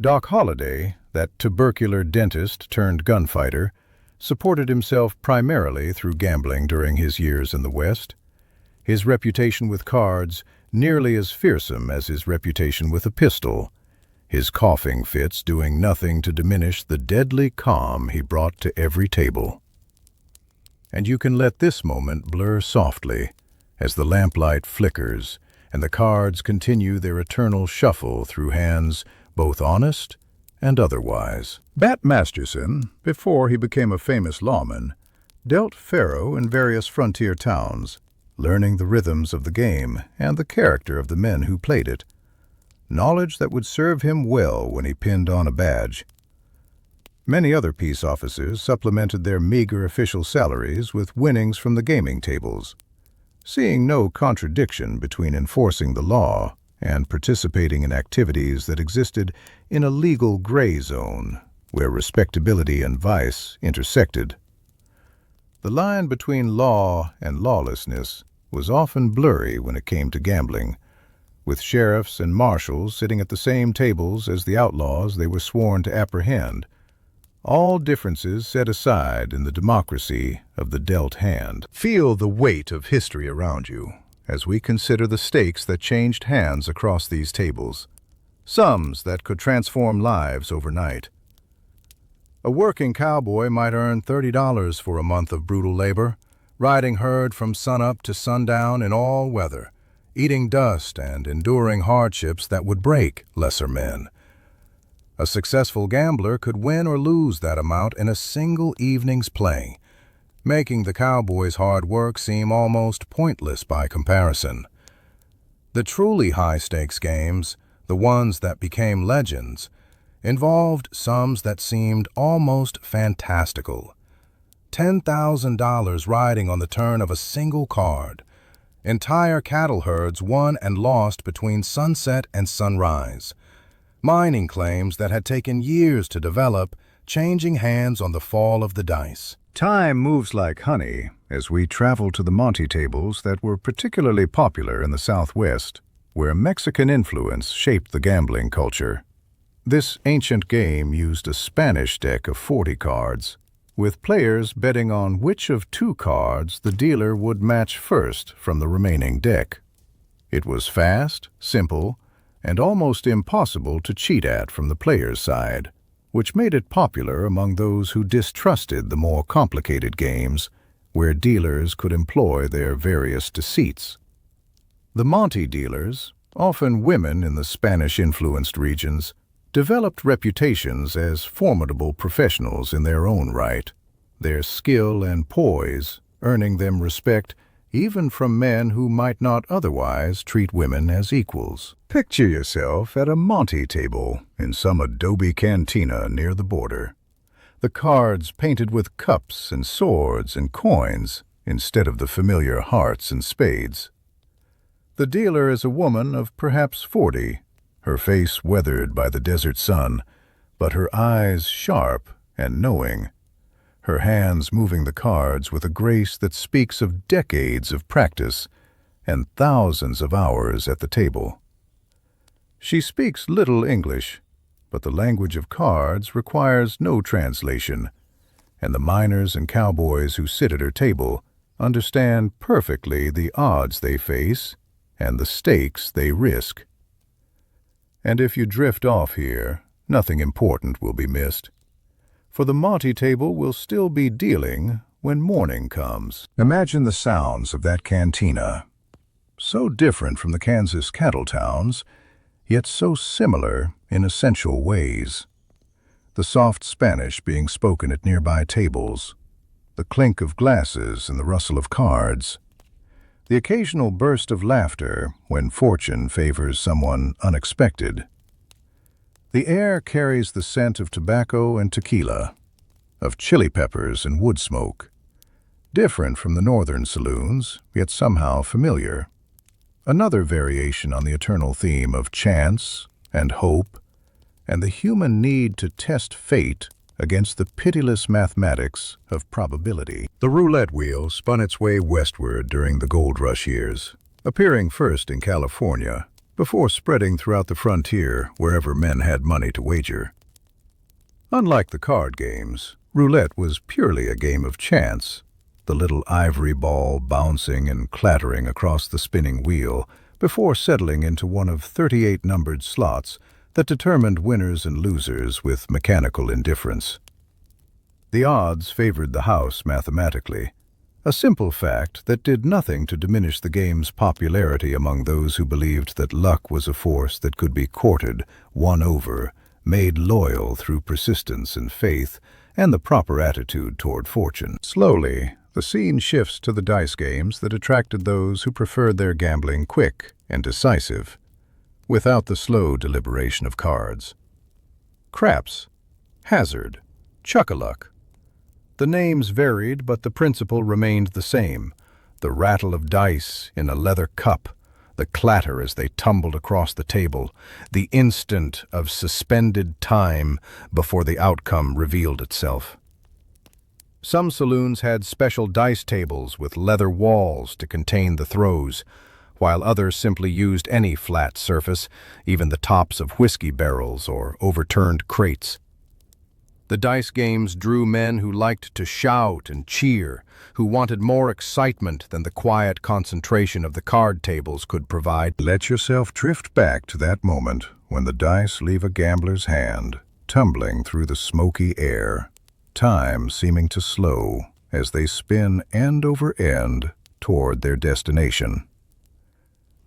Speaker 1: Doc Holliday, that tubercular dentist turned gunfighter, supported himself primarily through gambling during his years in the West, his reputation with cards nearly as fearsome as his reputation with a pistol, his coughing fits doing nothing to diminish the deadly calm he brought to every table. And you can let this moment blur softly as the lamplight flickers and the cards continue their eternal shuffle through hands both honest and otherwise. Bat Masterson, before he became a famous lawman, dealt faro in various frontier towns, learning the rhythms of the game and the character of the men who played it, knowledge that would serve him well when he pinned on a badge. Many other peace officers supplemented their meager official salaries with winnings from the gaming tables, seeing no contradiction between enforcing the law and participating in activities that existed in a legal gray zone where respectability and vice intersected. The line between law and lawlessness was often blurry when it came to gambling, with sheriffs and marshals sitting at the same tables as the outlaws they were sworn to apprehend, all differences set aside in the democracy of the dealt hand. Feel the weight of history around you as we consider the stakes that changed hands across these tables, sums that could transform lives overnight. A working cowboy might earn $30 for a month of brutal labor, riding herd from sunup to sundown in all weather, eating dust and enduring hardships that would break lesser men. A successful gambler could win or lose that amount in a single evening's play, making the cowboy's hard work seem almost pointless by comparison. The truly high-stakes games, the ones that became legends, involved sums that seemed almost fantastical. $10,000 riding on the turn of a single card. Entire cattle herds won and lost between sunset and sunrise. Mining claims that had taken years to develop, changing hands on the fall of the dice. Time moves like honey as we travel to the Monte tables that were particularly popular in the Southwest, where Mexican influence shaped the gambling culture. This ancient game used a Spanish deck of 40 cards, with players betting on which of 2 cards the dealer would match first from the remaining deck. It was fast, simple, and almost impossible to cheat at from the player's side, which made it popular among those who distrusted the more complicated games, where dealers could employ their various deceits. The Monte dealers, often women in the Spanish-influenced regions, developed reputations as formidable professionals in their own right, their skill and poise earning them respect even from men who might not otherwise treat women as equals. Picture yourself at a Monte table in some adobe cantina near the border. The cards painted with cups and swords and coins instead of the familiar hearts and spades. The dealer is a woman of perhaps 40, her face weathered by the desert sun, but her eyes sharp and knowing, her hands moving the cards with a grace that speaks of decades of practice and thousands of hours at the table. She speaks little English, but the language of cards requires no translation, and the miners and cowboys who sit at her table understand perfectly the odds they face and the stakes they risk. And if you drift off here, nothing important will be missed, for the Monte table will still be dealing when morning comes. Imagine the sounds of that cantina, so different from the Kansas cattle towns, yet so similar in essential ways. The soft Spanish being spoken at nearby tables, the clink of glasses and the rustle of cards, the occasional burst of laughter when fortune favors someone unexpected. The air carries the scent of tobacco and tequila, of chili peppers and wood smoke, different from the northern saloons, yet somehow familiar. Another variation on the eternal theme of chance and hope and the human need to test fate against the pitiless mathematics of probability. The roulette wheel spun its way westward during the gold rush years, appearing first in California, before spreading throughout the frontier wherever men had money to wager. Unlike the card games, roulette was purely a game of chance, the little ivory ball bouncing and clattering across the spinning wheel before settling into one of 38 numbered slots that determined winners and losers with mechanical indifference. The odds favored the house mathematically, a simple fact that did nothing to diminish the game's popularity among those who believed that luck was a force that could be courted, won over, made loyal through persistence and faith and the proper attitude toward fortune. Slowly, the scene shifts to the dice games that attracted those who preferred their gambling quick and decisive, without the slow deliberation of cards. Craps, hazard, chuck-a-luck. The names varied, but the principle remained the same: the rattle of dice in a leather cup, the clatter as they tumbled across the table, the instant of suspended time before the outcome revealed itself. Some saloons had special dice tables with leather walls to contain the throws, while others simply used any flat surface, even the tops of whiskey barrels or overturned crates. The dice games drew men who liked to shout and cheer, who wanted more excitement than the quiet concentration of the card tables could provide. Let yourself drift back to that moment when the dice leave a gambler's hand, tumbling through the smoky air, time seeming to slow as they spin end over end toward their destination.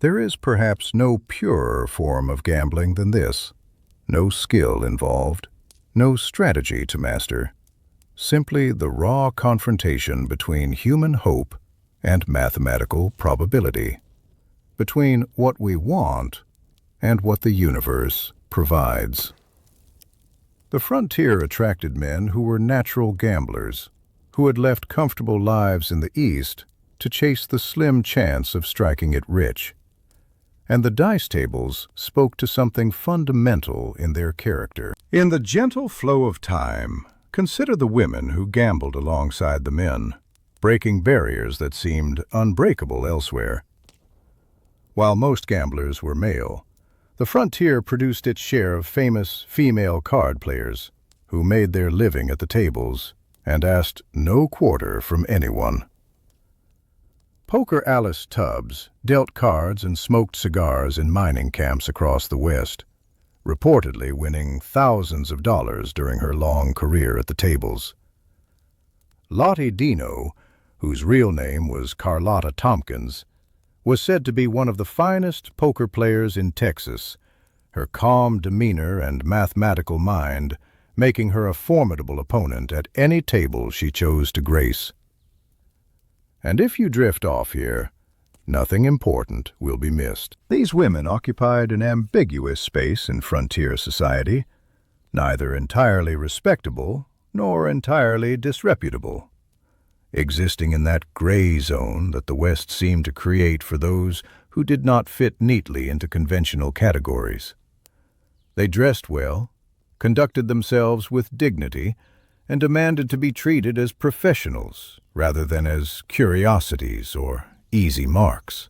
Speaker 1: There is perhaps no purer form of gambling than this. No skill involved, no strategy to master, simply the raw confrontation between human hope and mathematical probability, between what we want and what the universe provides. The frontier attracted men who were natural gamblers, who had left comfortable lives in the East to chase the slim chance of striking it rich. And the dice tables spoke to something fundamental in their character. In the gentle flow of time, consider the women who gambled alongside the men, breaking barriers that seemed unbreakable elsewhere. While most gamblers were male, the frontier produced its share of famous female card players who made their living at the tables and asked no quarter from anyone. Poker Alice Tubbs dealt cards and smoked cigars in mining camps across the West, reportedly winning thousands of dollars during her long career at the tables. Lottie Dino, whose real name was Carlotta Tompkins, was said to be one of the finest poker players in Texas, her calm demeanor and mathematical mind making her a formidable opponent at any table she chose to grace. And if you drift off here, nothing important will be missed. These women occupied an ambiguous space in frontier society, neither entirely respectable nor entirely disreputable, existing in that gray zone that the West seemed to create for those who did not fit neatly into conventional categories. They dressed well, conducted themselves with dignity, and demanded to be treated as professionals rather than as curiosities or easy marks.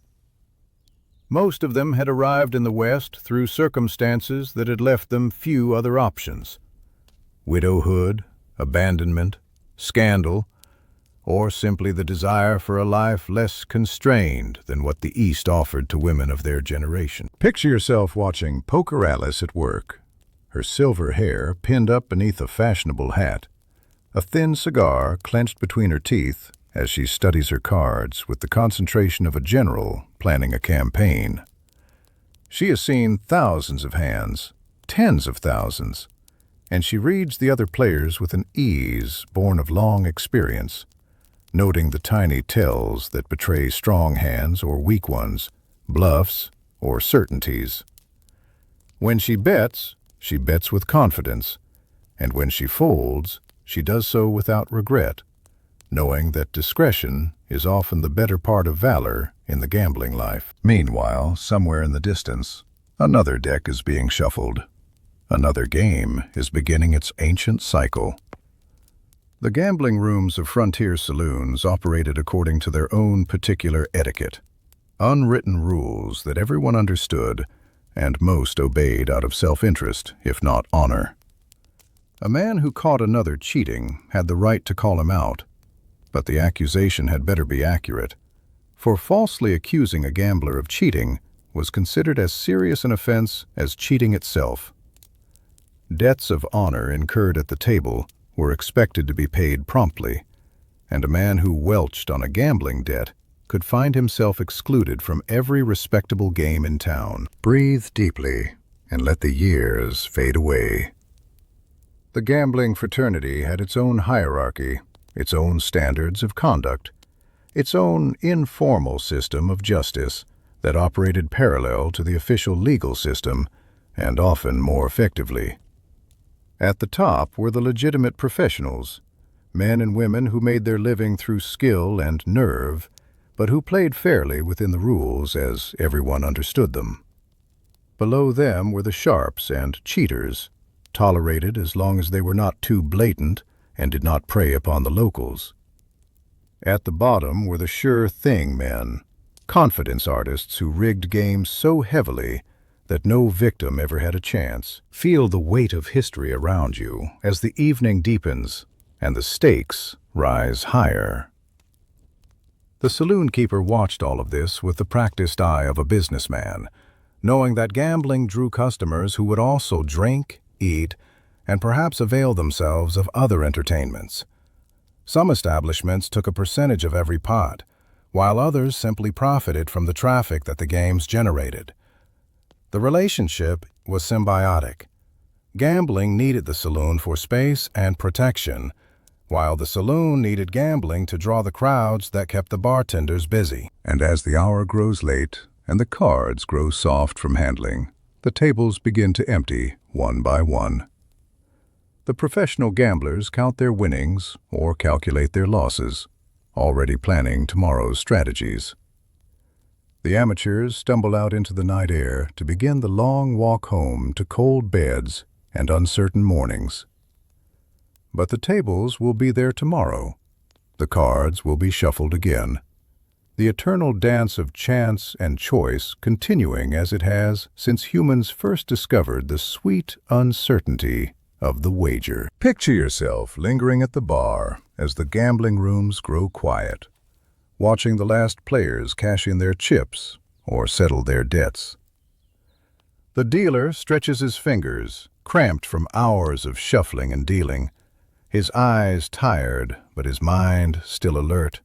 Speaker 1: Most of them had arrived in the West through circumstances that had left them few other options: widowhood, abandonment, scandal, or simply the desire for a life less constrained than what the East offered to women of their generation. Picture yourself watching Poker Alice at work, her silver hair pinned up beneath a fashionable hat, a thin cigar clenched between her teeth as she studies her cards with the concentration of a general planning a campaign. She has seen thousands of hands, tens of thousands, and she reads the other players with an ease born of long experience, noting the tiny tells that betray strong hands or weak ones, bluffs or certainties. When she bets with confidence, and when she folds, she does so without regret, knowing that discretion is often the better part of valor in the gambling life. Meanwhile, somewhere in the distance, another deck is being shuffled. Another game is beginning its ancient cycle. The gambling rooms of frontier saloons operated according to their own particular etiquette, unwritten rules that everyone understood and most obeyed out of self-interest, if not honor. A man who caught another cheating had the right to call him out, but the accusation had better be accurate, for falsely accusing a gambler of cheating was considered as serious an offense as cheating itself. Debts of honor incurred at the table were expected to be paid promptly, and a man who welched on a gambling debt could find himself excluded from every respectable game in town. Breathe deeply and let the years fade away. The gambling fraternity had its own hierarchy, its own standards of conduct, its own informal system of justice that operated parallel to the official legal system and often more effectively. At the top were the legitimate professionals, men and women who made their living through skill and nerve, but who played fairly within the rules as everyone understood them. Below them were the sharps and cheaters, tolerated as long as they were not too blatant and did not prey upon the locals. At the bottom were the sure-thing men, confidence artists who rigged games so heavily that no victim ever had a chance. Feel the weight of history around you as the evening deepens and the stakes rise higher. The saloon keeper watched all of this with the practiced eye of a businessman, knowing that gambling drew customers who would also drink, eat, and perhaps avail themselves of other entertainments. Some establishments took a percentage of every pot, while others simply profited from the traffic that the games generated. The relationship was symbiotic. Gambling needed the saloon for space and protection, while the saloon needed gambling to draw the crowds that kept the bartenders busy. And as the hour grows late and the cards grow soft from handling, the tables begin to empty one by one. The professional gamblers count their winnings or calculate their losses, already planning tomorrow's strategies. The amateurs stumble out into the night air to begin the long walk home to cold beds and uncertain mornings. But the tables will be there tomorrow. The cards will be shuffled again. The eternal dance of chance and choice continuing as it has since humans first discovered the sweet uncertainty of the wager. Picture yourself lingering at the bar as the gambling rooms grow quiet, watching the last players cash in their chips or settle their debts. The dealer stretches his fingers, cramped from hours of shuffling and dealing, his eyes tired but his mind still alert,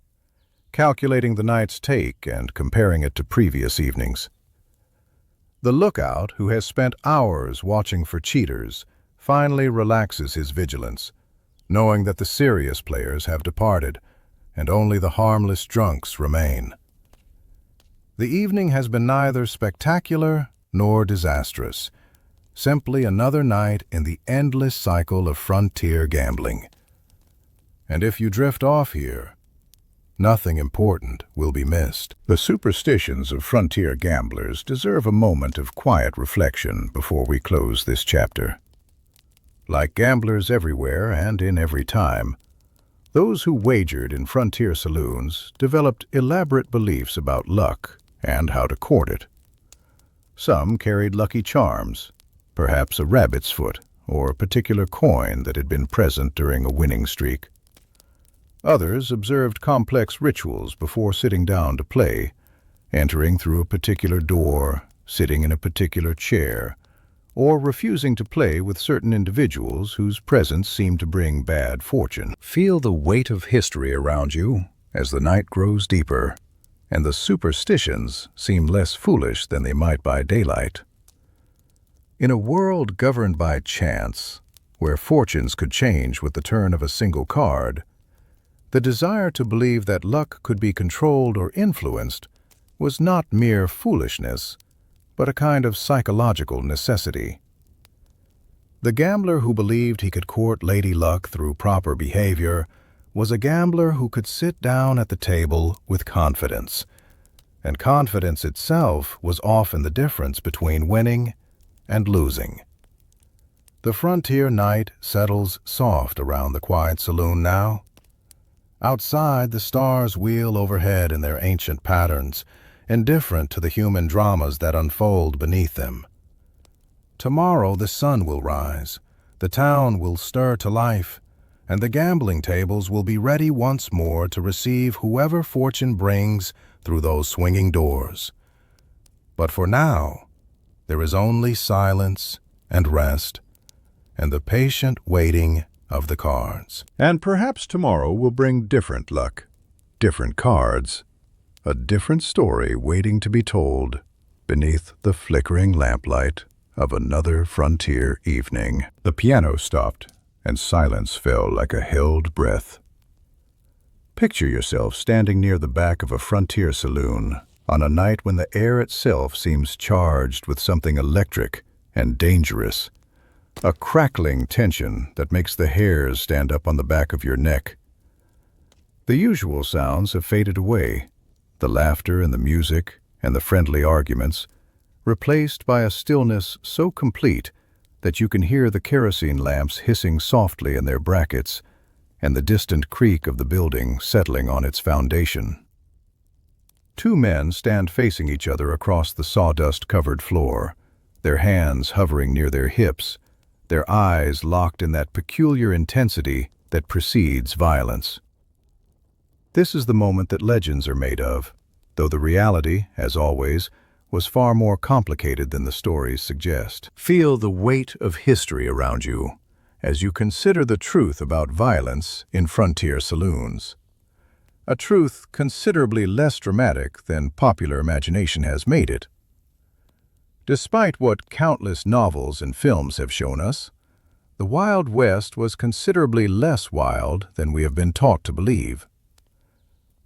Speaker 1: calculating the night's take and comparing it to previous evenings. The lookout, who has spent hours watching for cheaters, finally relaxes his vigilance, knowing that the serious players have departed and only the harmless drunks remain. The evening has been neither spectacular nor disastrous, simply another night in the endless cycle of frontier gambling. And if you drift off here, nothing important will be missed. The superstitions of frontier gamblers deserve a moment of quiet reflection before we close this chapter. Like gamblers everywhere and in every time, those who wagered in frontier saloons developed elaborate beliefs about luck and how to court it. Some carried lucky charms, perhaps a rabbit's foot or a particular coin that had been present during a winning streak. Others observed complex rituals before sitting down to play, entering through a particular door, sitting in a particular chair, or refusing to play with certain individuals whose presence seemed to bring bad fortune. Feel the weight of history around you as the night grows deeper, and the superstitions seem less foolish than they might by daylight. In a world governed by chance, where fortunes could change with the turn of a single card, the desire to believe that luck could be controlled or influenced was not mere foolishness, but a kind of psychological necessity. The gambler who believed he could court Lady Luck through proper behavior was a gambler who could sit down at the table with confidence, and confidence itself was often the difference between winning and losing. The frontier night settles soft around the quiet saloon now. Outside, the stars wheel overhead in their ancient patterns, indifferent to the human dramas that unfold beneath them. Tomorrow the sun will rise, the town will stir to life, and the gambling tables will be ready once more to receive whoever fortune brings through those swinging doors. But for now, there is only silence and rest, and the patient waiting of the cards. And perhaps tomorrow will bring different luck, different cards, a different story waiting to be told beneath the flickering lamplight of another frontier evening. The piano stopped, and silence fell like a held breath. Picture yourself standing near the back of a frontier saloon on a night when the air itself seems charged with something electric and dangerous, a crackling tension that makes the hairs stand up on the back of your neck. The usual sounds have faded away, the laughter and the music and the friendly arguments, replaced by a stillness so complete that you can hear the kerosene lamps hissing softly in their brackets and the distant creak of the building settling on its foundation. Two men stand facing each other across the sawdust-covered floor, their hands hovering near their hips, their eyes locked in that peculiar intensity that precedes violence. This is the moment that legends are made of, though the reality, as always, was far more complicated than the stories suggest. Feel the weight of history around you as you consider the truth about violence in frontier saloons. A truth considerably less dramatic than popular imagination has made it. Despite what countless novels and films have shown us, the Wild West was considerably less wild than we have been taught to believe.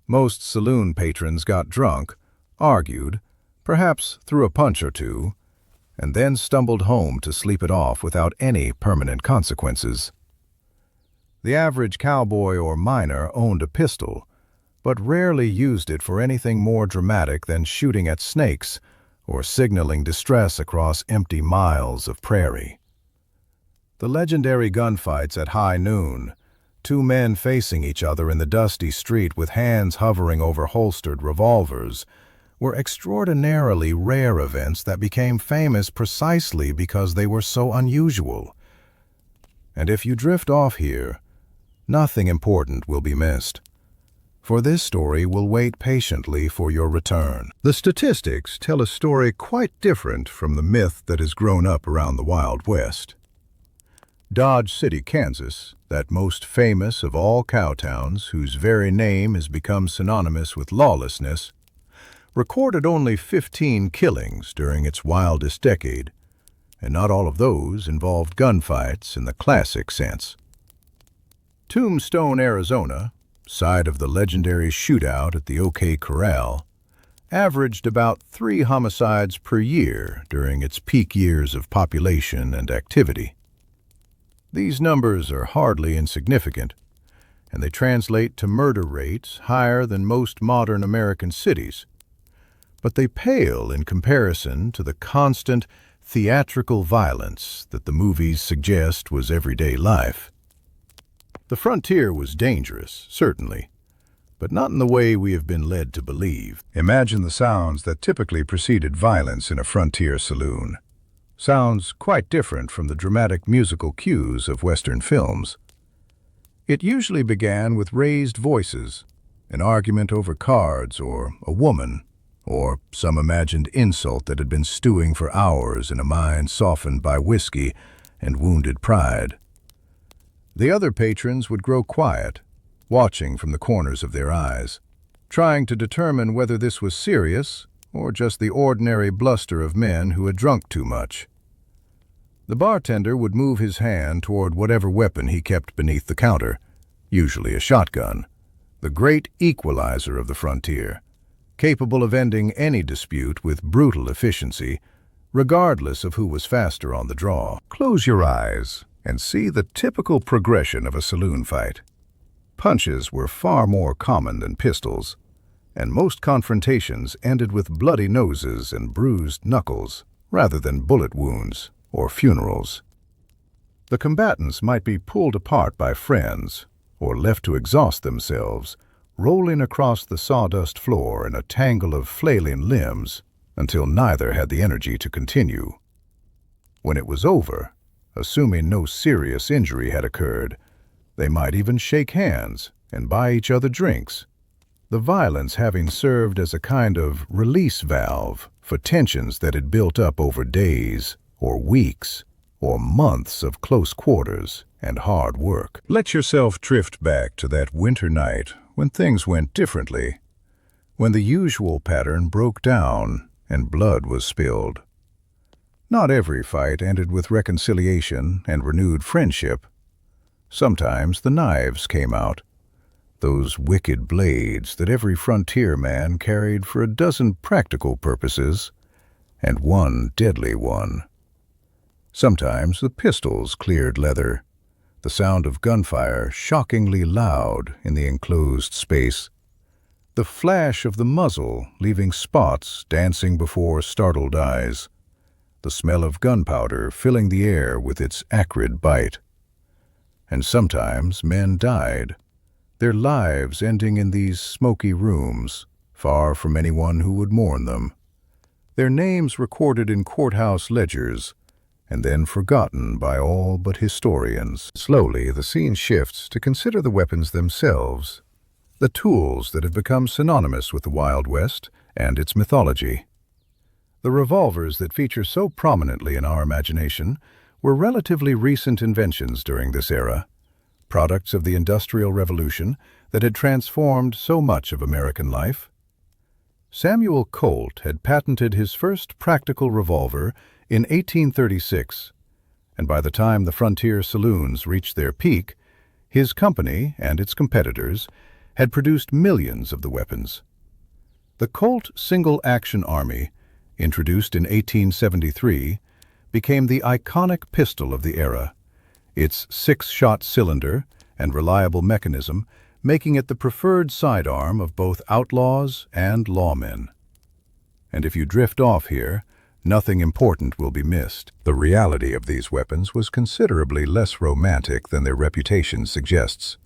Speaker 1: Most saloon patrons got drunk, argued, perhaps threw a punch or two, and then stumbled home to sleep it off without any permanent consequences. The average cowboy or miner owned a pistol, but rarely used it for anything more dramatic than shooting at snakes or signaling distress across empty miles of prairie. The legendary gunfights at high noon, two men facing each other in the dusty street with hands hovering over holstered revolvers, were extraordinarily rare events that became famous precisely because they were so unusual. And if you drift off here, nothing important will be missed. For this story will wait patiently for your return. The statistics tell a story quite different from the myth that has grown up around the Wild West. Dodge City, Kansas, that most famous of all cowtowns whose very name has become synonymous with lawlessness, recorded only 15 killings during its wildest decade, and not all of those involved gunfights in the classic sense. Tombstone, Arizona, site of the legendary shootout at the OK Corral, averaged about 3 homicides per year during its peak years of population and activity. These numbers are hardly insignificant, and they translate to murder rates higher than most modern American cities, but they pale in comparison to the constant theatrical violence that the movies suggest was everyday life. The frontier was dangerous, certainly, but not in the way we have been led to believe. Imagine the sounds that typically preceded violence in a frontier saloon. Sounds quite different from the dramatic musical cues of Western films. It usually began with raised voices, an argument over cards or a woman, or some imagined insult that had been stewing for hours in a mind softened by whiskey and wounded pride. The other patrons would grow quiet, watching from the corners of their eyes, trying to determine whether this was serious or just the ordinary bluster of men who had drunk too much. The bartender would move his hand toward whatever weapon he kept beneath the counter, usually a shotgun, the great equalizer of the frontier, capable of ending any dispute with brutal efficiency, regardless of who was faster on the draw. Close your eyes and see the typical progression of a saloon fight. Punches were far more common than pistols, and most confrontations ended with bloody noses and bruised knuckles, rather than bullet wounds or funerals. The combatants might be pulled apart by friends, or left to exhaust themselves, rolling across the sawdust floor in a tangle of flailing limbs until neither had the energy to continue. When it was over, assuming no serious injury had occurred, they might even shake hands and buy each other drinks, the violence having served as a kind of release valve for tensions that had built up over days or weeks or months of close quarters and hard work. Let yourself drift back to that winter night when things went differently, when the usual pattern broke down and blood was spilled. Not every fight ended with reconciliation and renewed friendship. Sometimes the knives came out, those wicked blades that every frontier man carried for a dozen practical purposes, and one deadly one. Sometimes the pistols cleared leather, the sound of gunfire shockingly loud in the enclosed space, the flash of the muzzle leaving spots dancing before startled eyes, the smell of gunpowder filling the air with its acrid bite. And sometimes men died, their lives ending in these smoky rooms, far from anyone who would mourn them, their names recorded in courthouse ledgers, and then forgotten by all but historians. Slowly, the scene shifts to consider the weapons themselves, the tools that have become synonymous with the Wild West and its mythology. The revolvers that feature so prominently in our imagination were relatively recent inventions during this era, products of the Industrial Revolution that had transformed so much of American life. Samuel Colt had patented his first practical revolver in 1836, and by the time the frontier saloons reached their peak, his company and its competitors had produced millions of the weapons. The Colt Single-Action Army, introduced in 1873, became the iconic pistol of the era, its six-shot cylinder and reliable mechanism making it the preferred sidearm of both outlaws and lawmen. And if you drift off here, nothing important will be missed. The reality of these weapons was considerably less romantic than their reputation suggests.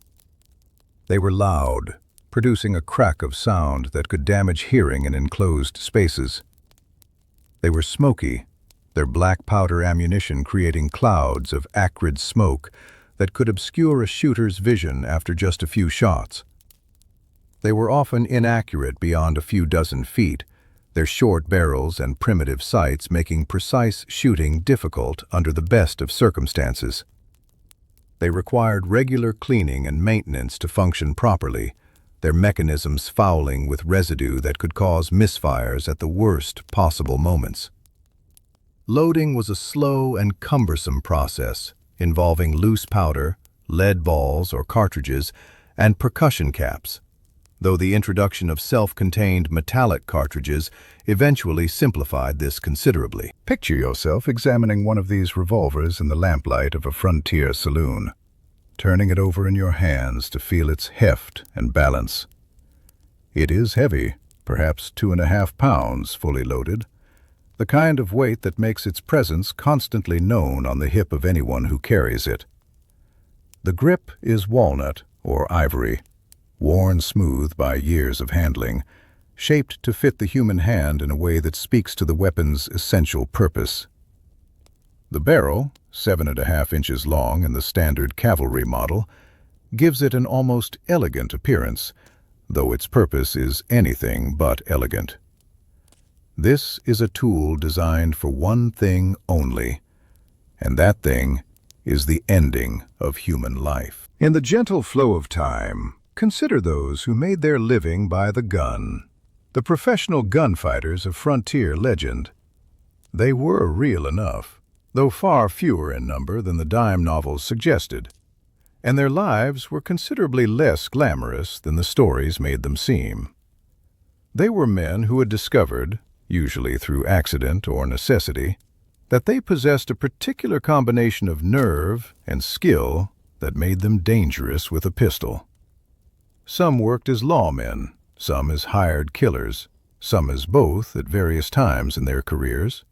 Speaker 1: They were loud, producing a crack of sound that could damage hearing in enclosed spaces. They were smoky, their black powder ammunition creating clouds of acrid smoke that could obscure a shooter's vision after just a few shots. They were often inaccurate beyond a few dozen feet, their short barrels and primitive sights making precise shooting difficult under the best of circumstances. They required regular cleaning and maintenance to function properly, their mechanisms fouling with residue that could cause misfires at the worst possible moments. Loading was a slow and cumbersome process, involving loose powder, lead balls or cartridges, and percussion caps, though the introduction of self-contained metallic cartridges eventually simplified this considerably. Picture yourself examining one of these revolvers in the lamplight of a frontier saloon, turning it over in your hands to feel its heft and balance. It is heavy, perhaps 2.5 pounds fully loaded, the kind of weight that makes its presence constantly known on the hip of anyone who carries it. The grip is walnut or ivory, worn smooth by years of handling, shaped to fit the human hand in a way that speaks to the weapon's essential purpose. The barrel, 7.5 inches long in the standard cavalry model, gives it an almost elegant appearance, though its purpose is anything but elegant. This is a tool designed for one thing only, and that thing is the ending of human life. In the gentle flow of time, consider those who made their living by the gun, the professional gunfighters of frontier legend. They were real enough, though far fewer in number than the dime novels suggested, and their lives were considerably less glamorous than the stories made them seem. They were men who had discovered, usually through accident or necessity, that they possessed a particular combination of nerve and skill that made them dangerous with a pistol. Some worked as lawmen, some as hired killers, some as both at various times in their careers.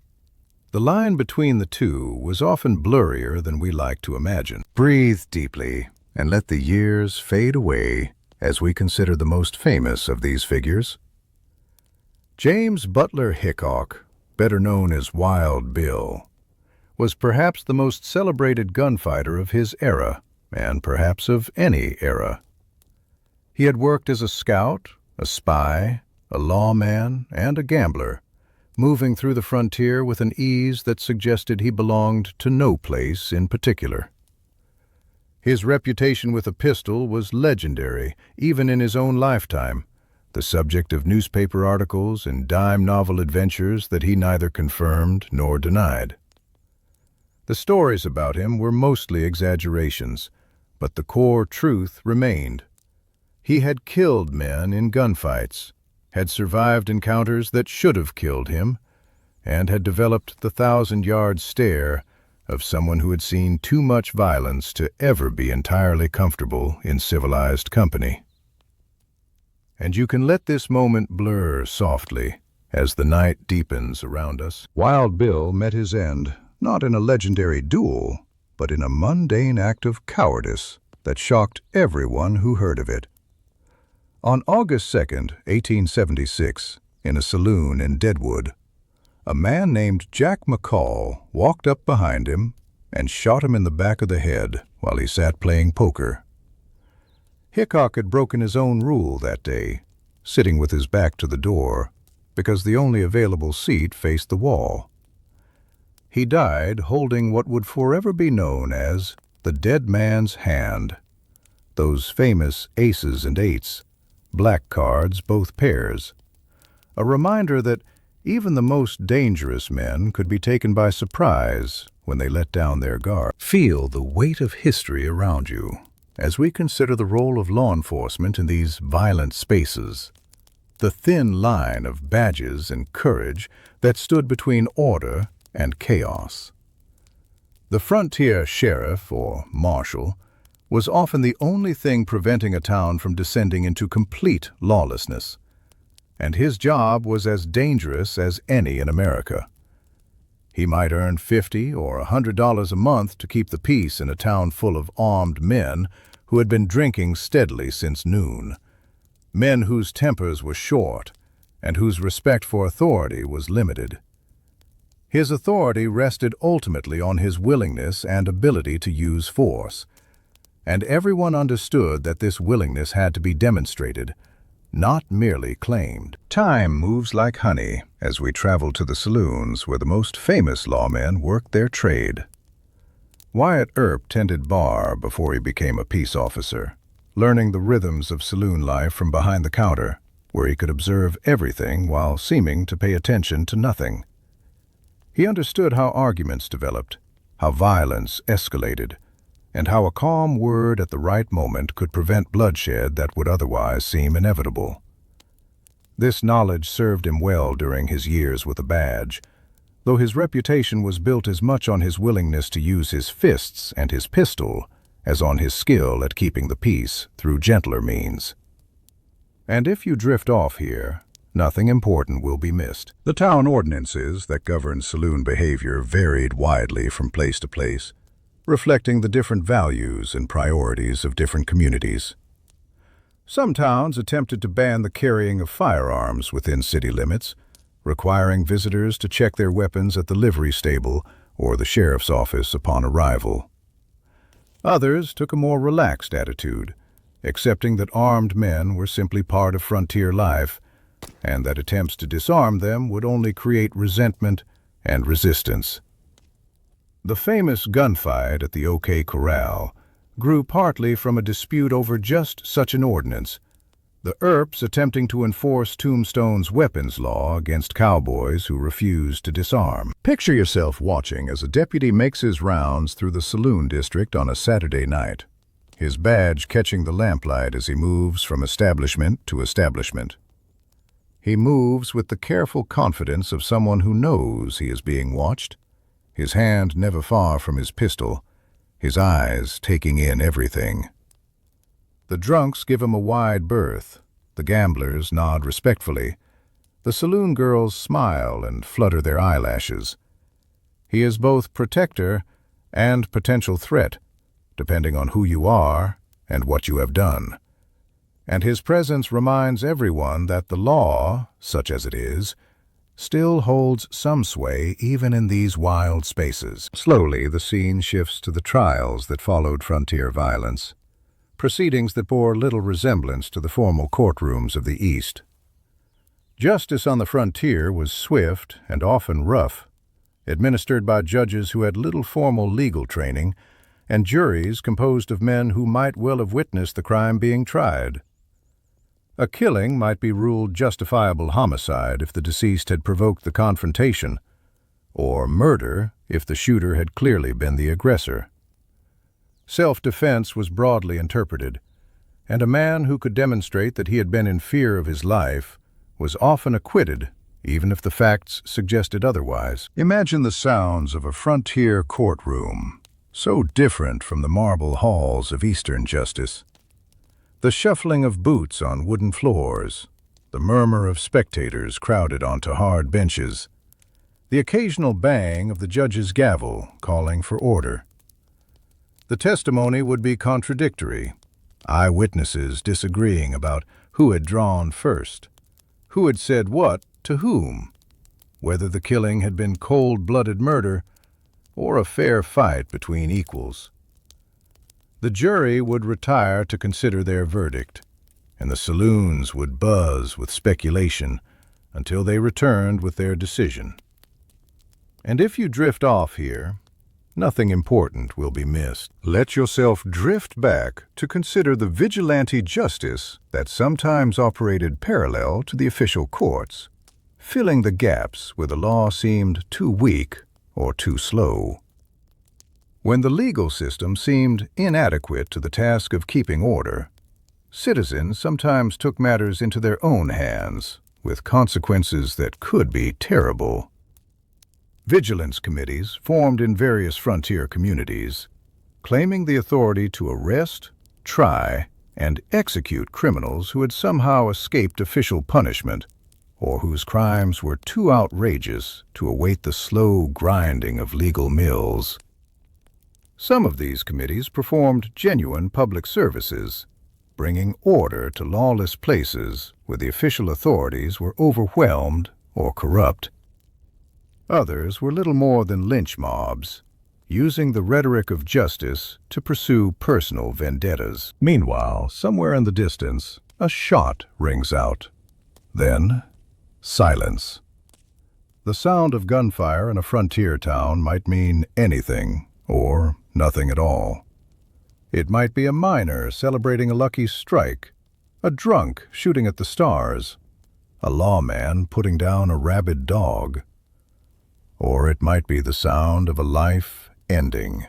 Speaker 1: The line between the two was often blurrier than we like to imagine. Breathe deeply and let the years fade away as we consider the most famous of these figures. James Butler Hickok, better known as Wild Bill, was perhaps the most celebrated gunfighter of his era, and perhaps of any era. He had worked as a scout, a spy, a lawman, and a gambler, moving through the frontier with an ease that suggested he belonged to no place in particular. His reputation with a pistol was legendary, even in his own lifetime, the subject of newspaper articles and dime novel adventures that he neither confirmed nor denied. The stories about him were mostly exaggerations, but the core truth remained. He had killed men in gunfights, had survived encounters that should have killed him, and had developed the 1,000-yard stare of someone who had seen too much violence to ever be entirely comfortable in civilized company. And you can let this moment blur softly as the night deepens around us. Wild Bill met his end, not in a legendary duel, but in a mundane act of cowardice that shocked everyone who heard of it. On August 2nd, 1876, in a saloon in Deadwood, a man named Jack McCall walked up behind him and shot him in the back of the head while he sat playing poker. Hickok had broken his own rule that day, sitting with his back to the door, because the only available seat faced the wall. He died holding what would forever be known as the dead man's hand, those famous aces and eights, black cards, both pairs, a reminder that even the most dangerous men could be taken by surprise when they let down their guard. Feel the weight of history around you as we consider the role of law enforcement in these violent spaces, the thin line of badges and courage that stood between order and chaos. The frontier sheriff, or marshal, was often the only thing preventing a town from descending into complete lawlessness, and his job was as dangerous as any in America. He might earn $50 or $100 a month to keep the peace in a town full of armed men who had been drinking steadily since noon, men whose tempers were short and whose respect for authority was limited. His authority rested ultimately on his willingness and ability to use force, and everyone understood that this willingness had to be demonstrated, not merely claimed. Time moves like honey as we travel to the saloons where the most famous lawmen worked their trade. Wyatt Earp tended bar before he became a peace officer, learning the rhythms of saloon life from behind the counter, where he could observe everything while seeming to pay attention to nothing. He understood how arguments developed, how violence escalated, and how a calm word at the right moment could prevent bloodshed that would otherwise seem inevitable. This knowledge served him well during his years with a badge, though his reputation was built as much on his willingness to use his fists and his pistol as on his skill at keeping the peace through gentler means. And if you drift off here, nothing important will be missed. The town ordinances that governed saloon behavior varied widely from place to place, reflecting the different values and priorities of different communities. Some towns attempted to ban the carrying of firearms within city limits, requiring visitors to check their weapons at the livery stable or the sheriff's office upon arrival. Others took a more relaxed attitude, accepting that armed men were simply part of frontier life, and that attempts to disarm them would only create resentment and resistance. The famous gunfight at the OK Corral grew partly from a dispute over just such an ordinance, the Earps attempting to enforce Tombstone's weapons law against cowboys who refused to disarm. Picture yourself watching as a deputy makes his rounds through the Saloon district on a Saturday night, his badge catching the lamplight as he moves from establishment to establishment. He moves with the careful confidence of someone who knows he is being watched, his hand never far from his pistol, his eyes taking in everything. The drunks give him a wide berth, the gamblers nod respectfully, the saloon girls smile and flutter their eyelashes. He is both protector and potential threat, depending on who you are and what you have done. And his presence reminds everyone that the law, such as it is, still holds some sway even in these wild spaces. Slowly, the scene shifts to the trials that followed frontier violence, proceedings that bore little resemblance to the formal courtrooms of the East. Justice on the frontier was swift and often rough, administered by judges who had little formal legal training, and juries composed of men who might well have witnessed the crime being tried. A killing might be ruled justifiable homicide if the deceased had provoked the confrontation, or murder if the shooter had clearly been the aggressor. Self-defense was broadly interpreted, and a man who could demonstrate that he had been in fear of his life was often acquitted, even if the facts suggested otherwise. Imagine the sounds of a frontier courtroom, so different from the marble halls of Eastern justice. The shuffling of boots on wooden floors, the murmur of spectators crowded onto hard benches, the occasional bang of the judge's gavel calling for order. The testimony would be contradictory, eyewitnesses disagreeing about who had drawn first, who had said what to whom, whether the killing had been cold-blooded murder or a fair fight between equals. The jury would retire to consider their verdict, and the saloons would buzz with speculation until they returned with their decision. And if you drift off here, nothing important will be missed. Let yourself drift back to consider the vigilante justice that sometimes operated parallel to the official courts, filling the gaps where the law seemed too weak or too slow. When the legal system seemed inadequate to the task of keeping order, citizens sometimes took matters into their own hands, with consequences that could be terrible. Vigilance committees formed in various frontier communities, claiming the authority to arrest, try, and execute criminals who had somehow escaped official punishment or whose crimes were too outrageous to await the slow grinding of legal mills. Some of these committees performed genuine public services, bringing order to lawless places where the official authorities were overwhelmed or corrupt. Others were little more than lynch mobs, using the rhetoric of justice to pursue personal vendettas. Meanwhile, somewhere in the distance, a shot rings out. Then, silence. The sound of gunfire in a frontier town might mean anything or nothing at all. It might be a miner celebrating a lucky strike, a drunk shooting at the stars, a lawman putting down a rabid dog. Or it might be the sound of a life ending.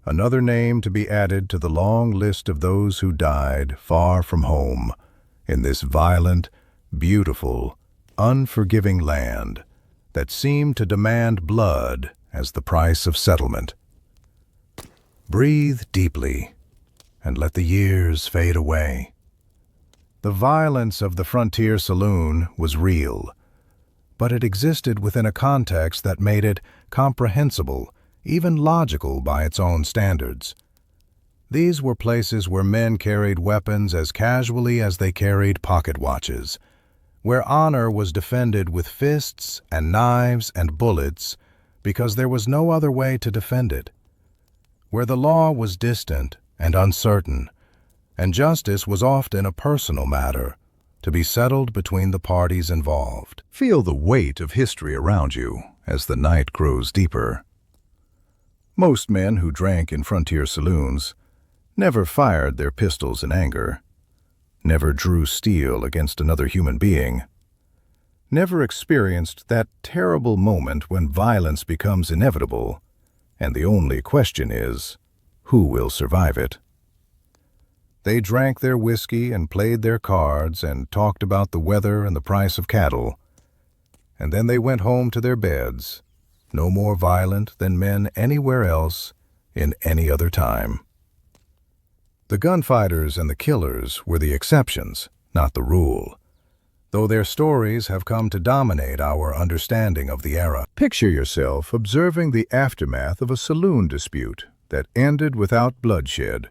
Speaker 1: Another name to be added to the long list of those who died far from home in this violent, beautiful, unforgiving land that seemed to demand blood as the price of settlement. Breathe deeply and let the years fade away. The violence of the frontier saloon was real, but it existed within a context that made it comprehensible, even logical by its own standards. These were places where men carried weapons as casually as they carried pocket watches, where honor was defended with fists and knives and bullets because there was no other way to defend it, where the law was distant and uncertain, and justice was often a personal matter, to be settled between the parties involved. Feel the weight of history around you as the night grows deeper. Most men who drank in frontier saloons never fired their pistols in anger, never drew steel against another human being, never experienced that terrible moment when violence becomes inevitable, and the only question is, who will survive it? They drank their whiskey and played their cards and talked about the weather and the price of cattle. And then they went home to their beds, no more violent than men anywhere else in any other time. The gunfighters and the killers were the exceptions, not the rule, though their stories have come to dominate our understanding of the era. Picture yourself observing the aftermath of a saloon dispute that ended without bloodshed,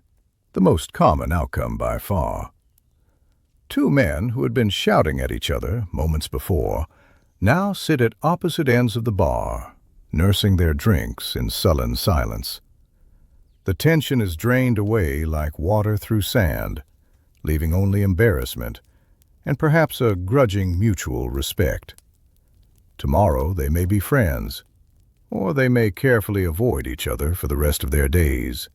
Speaker 1: the most common outcome by far. Two men who had been shouting at each other moments before now sit at opposite ends of the bar, nursing their drinks in sullen silence. The tension is drained away like water through sand, leaving only embarrassment and perhaps a grudging mutual respect. Tomorrow they may be friends, or they may carefully avoid each other for the rest of their days.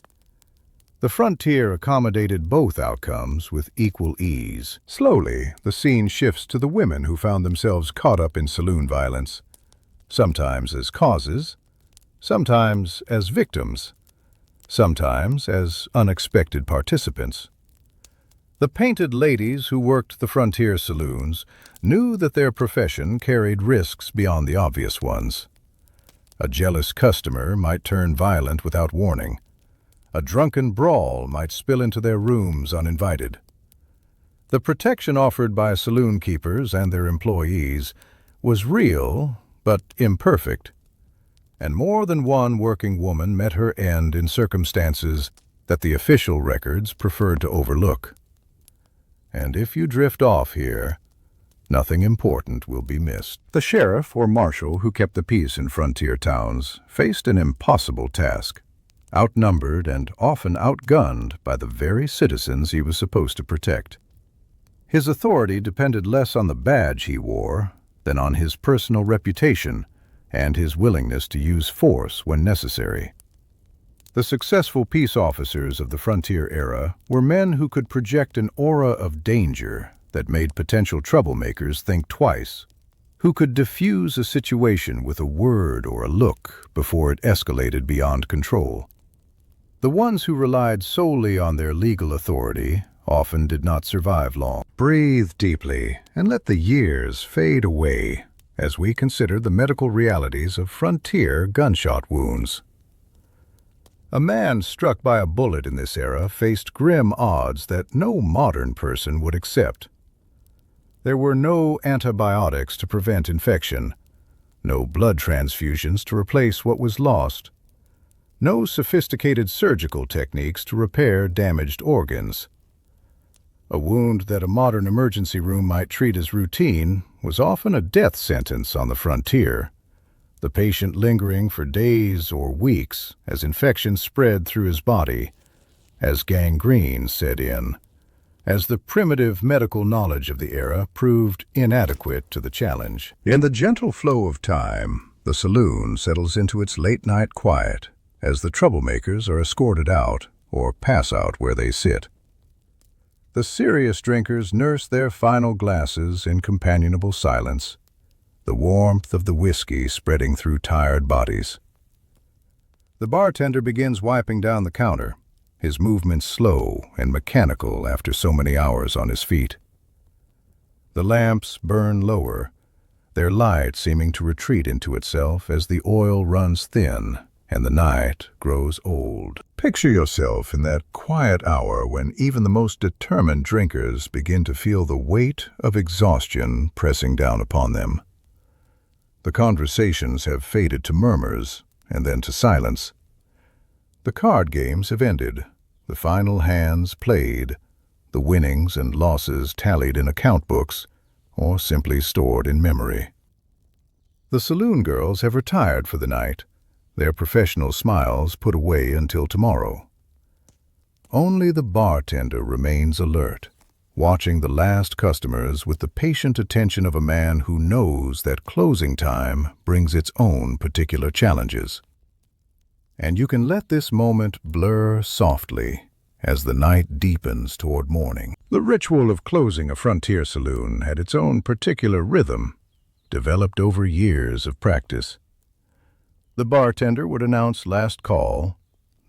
Speaker 1: The frontier accommodated both outcomes with equal ease. Slowly, the scene shifts to the women who found themselves caught up in saloon violence, sometimes as causes, sometimes as victims, sometimes as unexpected participants. The painted ladies who worked the frontier saloons knew that their profession carried risks beyond the obvious ones. A jealous customer might turn violent without warning. A drunken brawl might spill into their rooms uninvited. The protection offered by saloon keepers and their employees was real but imperfect, and more than one working woman met her end in circumstances that the official records preferred to overlook. And if you drift off here, nothing important will be missed. The sheriff or marshal who kept the peace in frontier towns faced an impossible task, outnumbered and often outgunned by the very citizens he was supposed to protect. His authority depended less on the badge he wore than on his personal reputation and his willingness to use force when necessary. The successful peace officers of the frontier era were men who could project an aura of danger that made potential troublemakers think twice, who could diffuse a situation with a word or a look before it escalated beyond control. The ones who relied solely on their legal authority often did not survive long. Breathe deeply and let the years fade away as we consider the medical realities of frontier gunshot wounds. A man struck by a bullet in this era faced grim odds that no modern person would accept. There were no antibiotics to prevent infection, no blood transfusions to replace what was lost, no sophisticated surgical techniques to repair damaged organs. A wound that a modern emergency room might treat as routine was often a death sentence on the frontier, the patient lingering for days or weeks as infection spread through his body, as gangrene set in, as the primitive medical knowledge of the era proved inadequate to the challenge. In the gentle flow of time, the saloon settles into its late-night quiet as the troublemakers are escorted out or pass out where they sit. The serious drinkers nurse their final glasses in companionable silence, the warmth of the whiskey spreading through tired bodies. The bartender begins wiping down the counter, his movements slow and mechanical after so many hours on his feet. The lamps burn lower, their light seeming to retreat into itself as the oil runs thin and the night grows old. Picture yourself in that quiet hour when even the most determined drinkers begin to feel the weight of exhaustion pressing down upon them. The conversations have faded to murmurs and then to silence. The card games have ended, the final hands played, the winnings and losses tallied in account books or simply stored in memory. The saloon girls have retired for the night, their professional smiles put away until tomorrow. Only the bartender remains alert, watching the last customers with the patient attention of a man who knows that closing time brings its own particular challenges. And you can let this moment blur softly as the night deepens toward morning. The ritual of closing a frontier saloon had its own particular rhythm, developed over years of practice. The bartender would announce last call,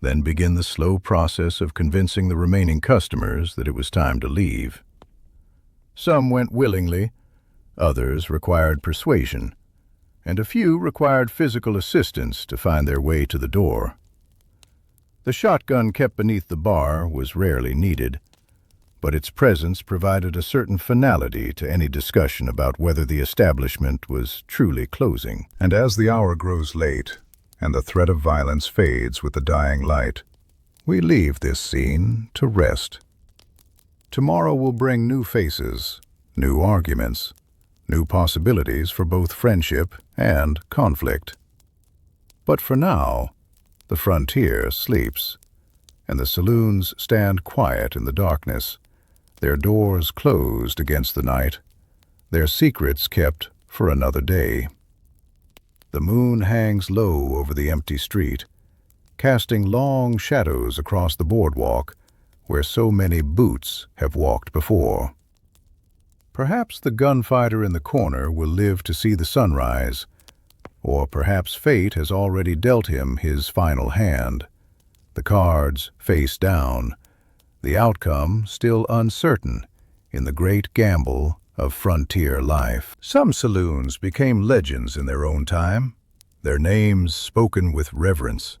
Speaker 1: then begin the slow process of convincing the remaining customers that it was time to leave. Some went willingly, others required persuasion, and a few required physical assistance to find their way to the door. The shotgun kept beneath the bar was rarely needed, but its presence provided a certain finality to any discussion about whether the establishment was truly closing. And as the hour grows late, and the threat of violence fades with the dying light, we leave this scene to rest. Tomorrow will bring new faces, new arguments, new possibilities for both friendship and conflict. But for now, the frontier sleeps, and the saloons stand quiet in the darkness, their doors closed against the night, their secrets kept for another day. The moon hangs low over the empty street, casting long shadows across the boardwalk where so many boots have walked before. Perhaps the gunfighter in the corner will live to see the sunrise, Or perhaps fate has already dealt him his final hand, the cards face down, the outcome still uncertain in the great gamble of frontier life. Some saloons became legends in their own time, their names spoken with reverence.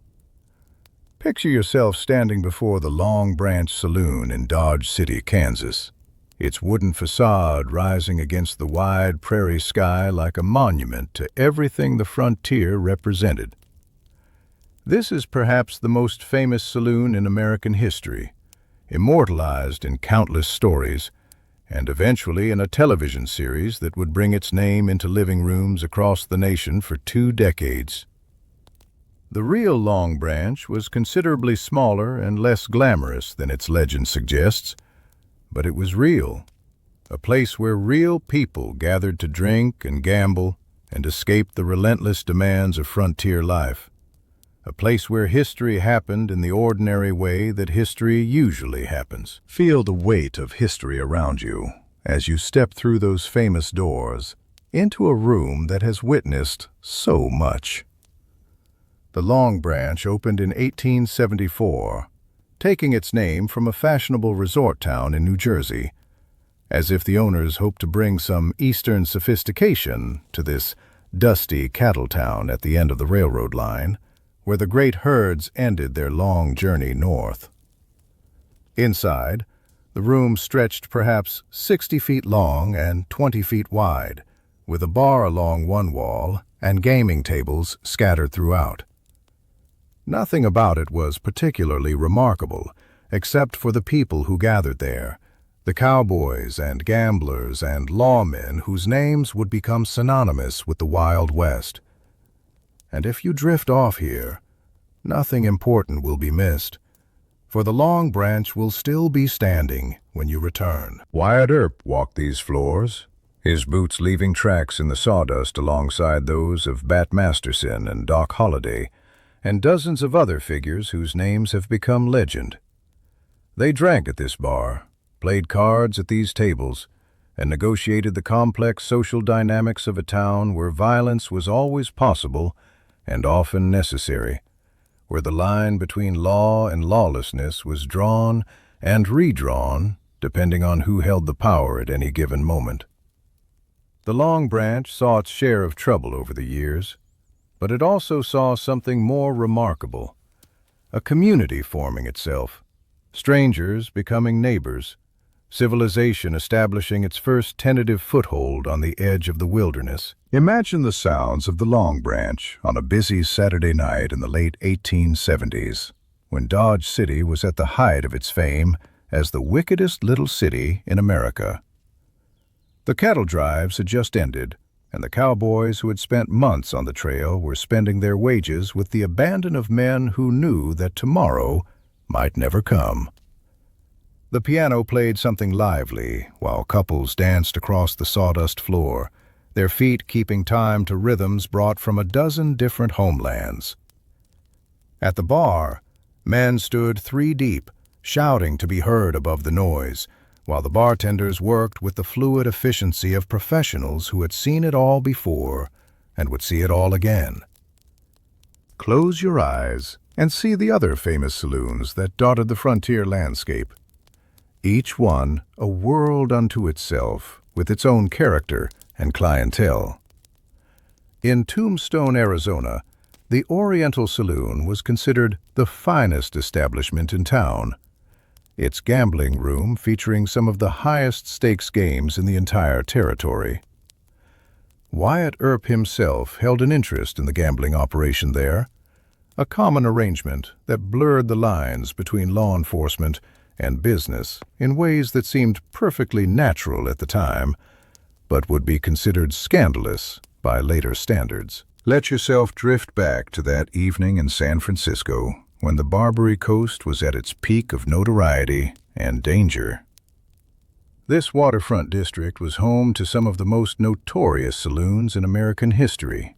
Speaker 1: Picture yourself standing before the Long Branch Saloon in Dodge City, Kansas, its wooden facade rising against the wide prairie sky like a monument to everything the frontier represented. This is perhaps the most famous saloon in American history, immortalized in countless stories, and eventually in a television series that would bring its name into living rooms across the nation for 2 decades. The real Long Branch was considerably smaller and less glamorous than its legend suggests, but it was real, a place where real people gathered to drink and gamble and escape the relentless demands of frontier life, a place where history happened in the ordinary way that history usually happens. Feel the weight of history around you as you step through those famous doors into a room that has witnessed so much. The Long Branch opened in 1874, taking its name from a fashionable resort town in New Jersey, as if the owners hoped to bring some Eastern sophistication to this dusty cattle town at the end of the railroad line, where the great herds ended their long journey north. Inside, the room stretched perhaps 60 feet long and 20 feet wide, with a bar along one wall and gaming tables scattered throughout. Nothing about it was particularly remarkable, except for the people who gathered there, the cowboys and gamblers and lawmen whose names would become synonymous with the Wild West. And if you drift off here, nothing important will be missed, for the Long Branch will still be standing when you return. Wyatt Earp walked these floors, his boots leaving tracks in the sawdust alongside those of Bat Masterson and Doc Holliday, and dozens of other figures whose names have become legend. They drank at this bar, played cards at these tables, and negotiated the complex social dynamics of a town where violence was always possible and often necessary, where the line between law and lawlessness was drawn and redrawn depending on who held the power at any given moment. The Long Branch saw its share of trouble over the years, but it also saw something more remarkable, a community forming itself, strangers becoming neighbors, civilization establishing its first tentative foothold on the edge of the wilderness. Imagine the sounds of the Long Branch on a busy Saturday night in the late 1870s, when Dodge City was at the height of its fame as the wickedest little city in America. The cattle drives had just ended, and the cowboys who had spent months on the trail were spending their wages with the abandon of men who knew that tomorrow might never come. The piano played something lively while couples danced across the sawdust floor, their feet keeping time to rhythms brought from a dozen different homelands. At the bar, men stood 3 deep, shouting to be heard above the noise, while the bartenders worked with the fluid efficiency of professionals who had seen it all before and would see it all again. Close your eyes and see the other famous saloons that dotted the frontier landscape, each one a world unto itself with its own character and clientele. In Tombstone, Arizona, the Oriental Saloon was considered the finest establishment in town, its gambling room featuring some of the highest stakes games in the entire territory. Wyatt Earp himself held an interest in the gambling operation there, a common arrangement that blurred the lines between law enforcement and business in ways that seemed perfectly natural at the time, but would be considered scandalous by later standards. Let yourself drift back to that evening in San Francisco, when the Barbary Coast was at its peak of notoriety and danger. This waterfront district was home to some of the most notorious saloons in American history,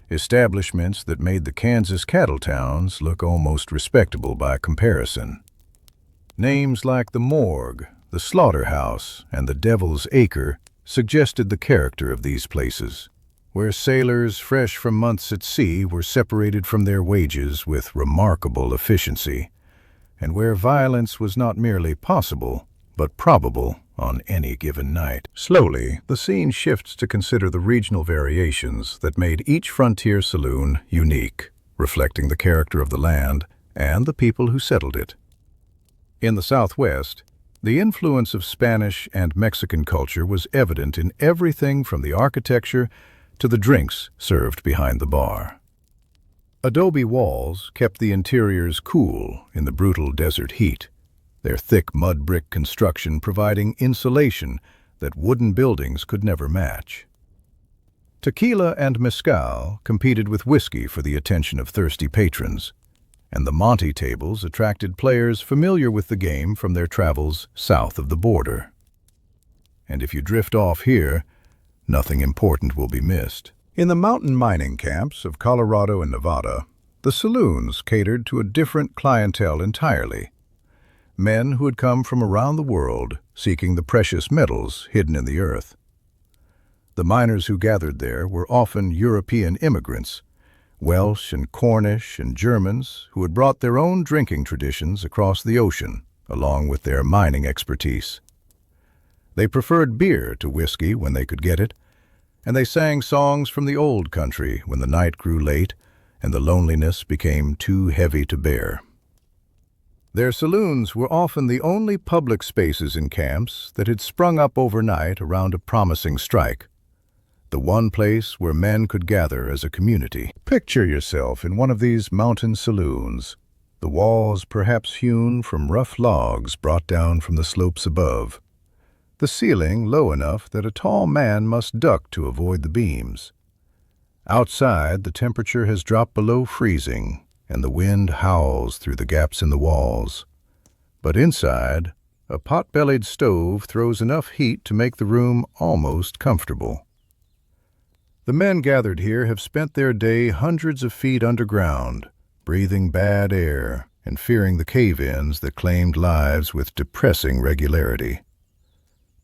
Speaker 1: establishments that made the Kansas cattle towns look almost respectable by comparison. Names like the Morgue, the Slaughterhouse, and the Devil's Acre suggested the character of these places. where sailors fresh from months at sea were separated from their wages with remarkable efficiency, and where violence was not merely possible, but probable on any given night. Slowly, the scene shifts to consider the regional variations that made each frontier saloon unique, reflecting the character of the land and the people who settled it. In the Southwest, the influence of Spanish and Mexican culture was evident in everything from the architecture to the drinks served behind the bar. Adobe walls kept the interiors cool in the brutal desert heat, their thick mud brick construction providing insulation that wooden buildings could never match. Tequila and mezcal competed with whiskey for the attention of thirsty patrons, and the Monte tables attracted players familiar with the game from their travels south of the border. And if you drift off here, nothing important will be missed. In the mountain mining camps of Colorado and Nevada, the saloons catered to a different clientele entirely. Men who had come from around the world seeking the precious metals hidden in the earth. The miners who gathered there were often European immigrants, Welsh and Cornish and Germans who had brought their own drinking traditions across the ocean, along with their mining expertise. They preferred beer to whiskey when they could get it, and they sang songs from the old country when the night grew late and the loneliness became too heavy to bear. Their saloons were often the only public spaces in camps that had sprung up overnight around a promising strike, the one place where men could gather as a community. Picture yourself in one of these mountain saloons, the walls perhaps hewn from rough logs brought down from the slopes above, the ceiling low enough that a tall man must duck to avoid the beams. Outside, the temperature has dropped below freezing, and the wind howls through the gaps in the walls. But inside, a pot-bellied stove throws enough heat to make the room almost comfortable. The men gathered here have spent their day hundreds of feet underground, breathing bad air and fearing the cave-ins that claimed lives with depressing regularity.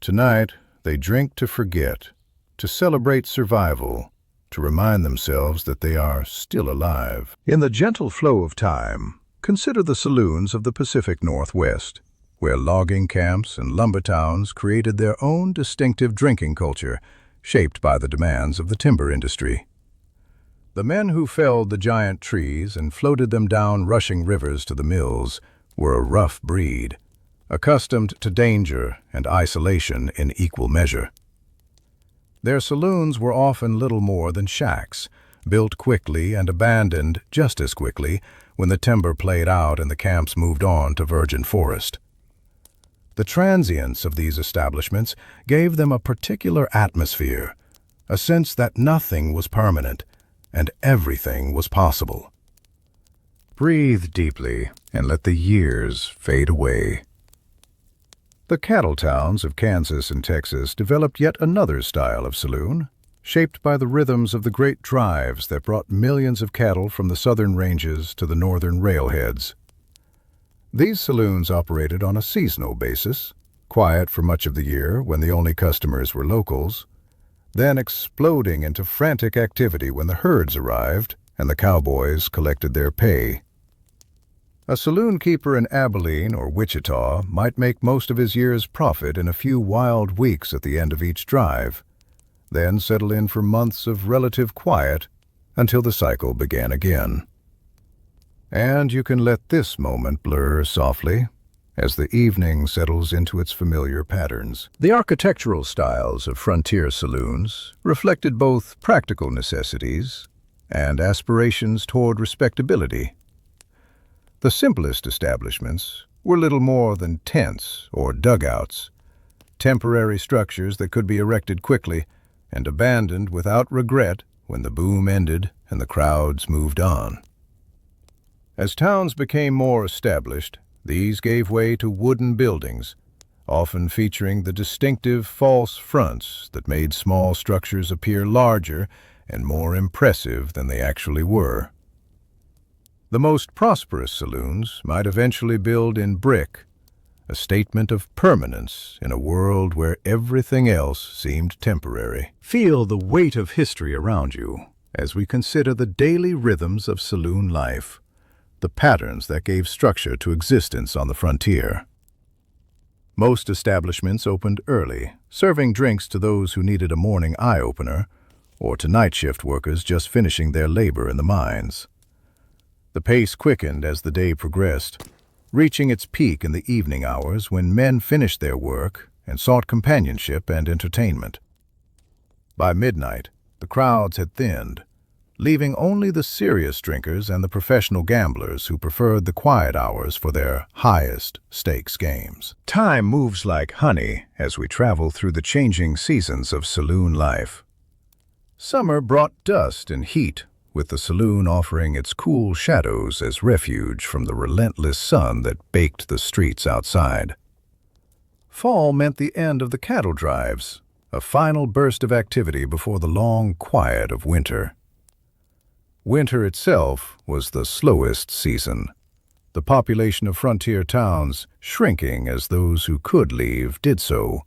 Speaker 1: Tonight, they drink to forget, to celebrate survival, to remind themselves that they are still alive. In the gentle flow of time, consider the saloons of the Pacific Northwest, where logging camps and lumber towns created their own distinctive drinking culture, shaped by the demands of the timber industry. The men who felled the giant trees and floated them down rushing rivers to the mills were a rough breed, accustomed to danger and isolation in equal measure. Their saloons were often little more than shacks, built quickly and abandoned just as quickly when the timber played out and the camps moved on to virgin forest. The transience of these establishments gave them a particular atmosphere, a sense that nothing was permanent and everything was possible. Breathe deeply and let the years fade away. The cattle towns of Kansas and Texas developed yet another style of saloon, shaped by the rhythms of the great drives that brought millions of cattle from the southern ranges to the northern railheads. These saloons operated on a seasonal basis, quiet for much of the year when the only customers were locals, then exploding into frantic activity when the herds arrived and the cowboys collected their pay. A saloon keeper in Abilene or Wichita might make most of his year's profit in a few wild weeks at the end of each drive, then settle in for months of relative quiet until the cycle began again. And you can let this moment blur softly as the evening settles into its familiar patterns. The architectural styles of frontier saloons reflected both practical necessities and aspirations toward respectability. The simplest establishments were little more than tents or dugouts, temporary structures that could be erected quickly and abandoned without regret when the boom ended and the crowds moved on. As towns became more established, these gave way to wooden buildings, often featuring the distinctive false fronts that made small structures appear larger and more impressive than they actually were. The most prosperous saloons might eventually build in brick, a statement of permanence in a world where everything else seemed temporary. Feel the weight of history around you as we consider the daily rhythms of saloon life, the patterns that gave structure to existence on the frontier. Most establishments opened early, serving drinks to those who needed a morning eye-opener or to night shift workers just finishing their labor in the mines. The pace quickened as the day progressed, reaching its peak in the evening hours when men finished their work and sought companionship and entertainment. By midnight, the crowds had thinned, leaving only the serious drinkers and the professional gamblers who preferred the quiet hours for their highest stakes games. Time moves like honey as we travel through the changing seasons of saloon life. Summer brought dust and heat, with the saloon offering its cool shadows as refuge from the relentless sun that baked the streets outside. Fall meant the end of the cattle drives, a final burst of activity before the long quiet of winter. Winter itself was the slowest season, the population of frontier towns shrinking as those who could leave did so,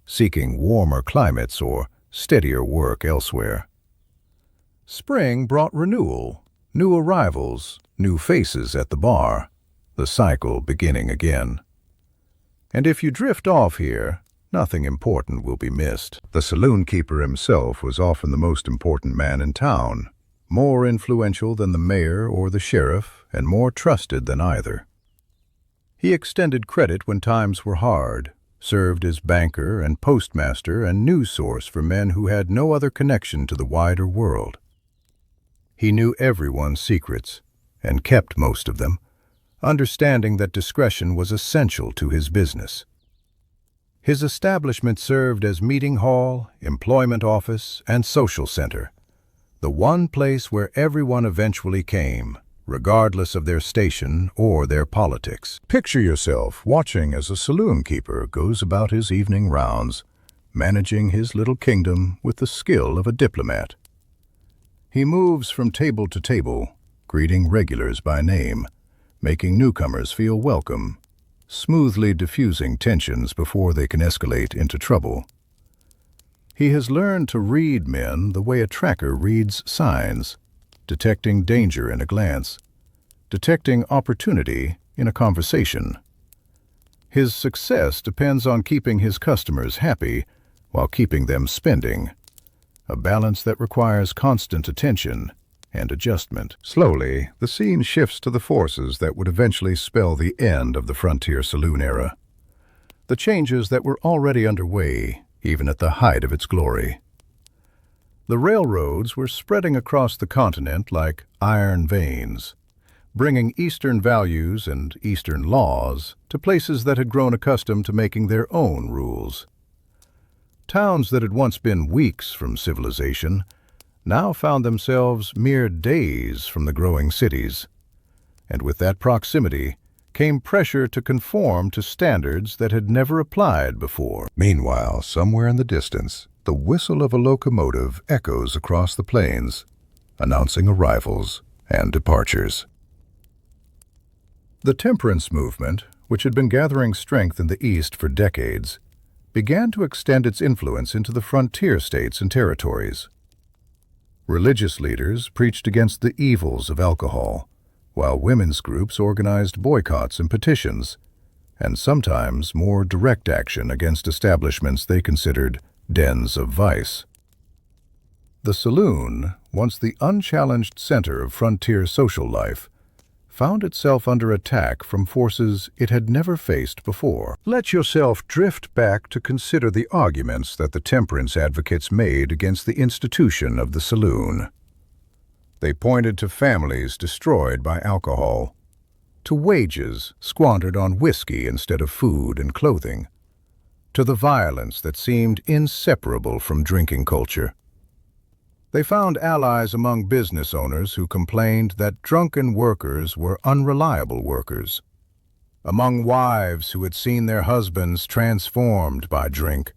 Speaker 1: seeking warmer climates or steadier work elsewhere. Spring brought renewal, new arrivals, new faces at the bar, the cycle beginning again. And if you drift off here, nothing important will be missed. The saloon keeper himself was often the most important man in town, more influential than the mayor or the sheriff, and more trusted than either. He extended credit when times were hard, served as banker and postmaster and news source for men who had no other connection to the wider world. He knew everyone's secrets, and kept most of them, understanding that discretion was essential to his business. His establishment served as meeting hall, employment office, and social center, the one place where everyone eventually came, regardless of their station or their politics. Picture yourself watching as a saloon keeper goes about his evening rounds, managing his little kingdom with the skill of a diplomat. He moves from table to table, greeting regulars by name, making newcomers feel welcome, smoothly diffusing tensions before they can escalate into trouble. He has learned to read men the way a tracker reads signs, detecting danger in a glance, detecting opportunity in a conversation. His success depends on keeping his customers happy while keeping them spending, a balance that requires constant attention and adjustment. Slowly, the scene shifts to the forces that would eventually spell the end of the frontier saloon era. The changes that were already underway, even at the height of its glory. The railroads were spreading across the continent like iron veins, bringing Eastern values and Eastern laws to places that had grown accustomed to making their own rules. Towns that had once been weeks from civilization now found themselves mere days from the growing cities. And with that proximity came pressure to conform to standards that had never applied before. Meanwhile, somewhere in the distance, the whistle of a locomotive echoes across the plains, announcing arrivals and departures. The temperance movement, which had been gathering strength in the East for decades, began to extend its influence into the frontier states and territories. Religious leaders preached against the evils of alcohol, while women's groups organized boycotts and petitions, and sometimes more direct action against establishments they considered dens of vice. The saloon, once the unchallenged center of frontier social life, found itself under attack from forces it had never faced before. Let yourself drift back to consider the arguments that the temperance advocates made against the institution of the saloon. They pointed to families destroyed by alcohol, to wages squandered on whiskey instead of food and clothing, to the violence that seemed inseparable from drinking culture. They found allies among business owners who complained that drunken workers were unreliable workers, among wives who had seen their husbands transformed by drink,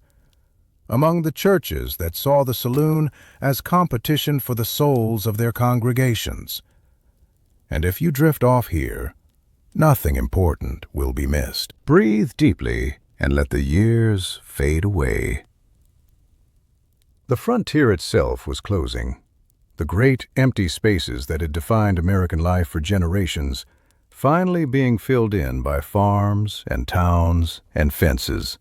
Speaker 1: among the churches that saw the saloon as competition for the souls of their congregations. And if you drift off here, Nothing important will be missed. Breathe deeply and let the years fade away. The frontier itself was closing. The great empty spaces that had defined American life for generations finally being filled in by farms and towns and fences.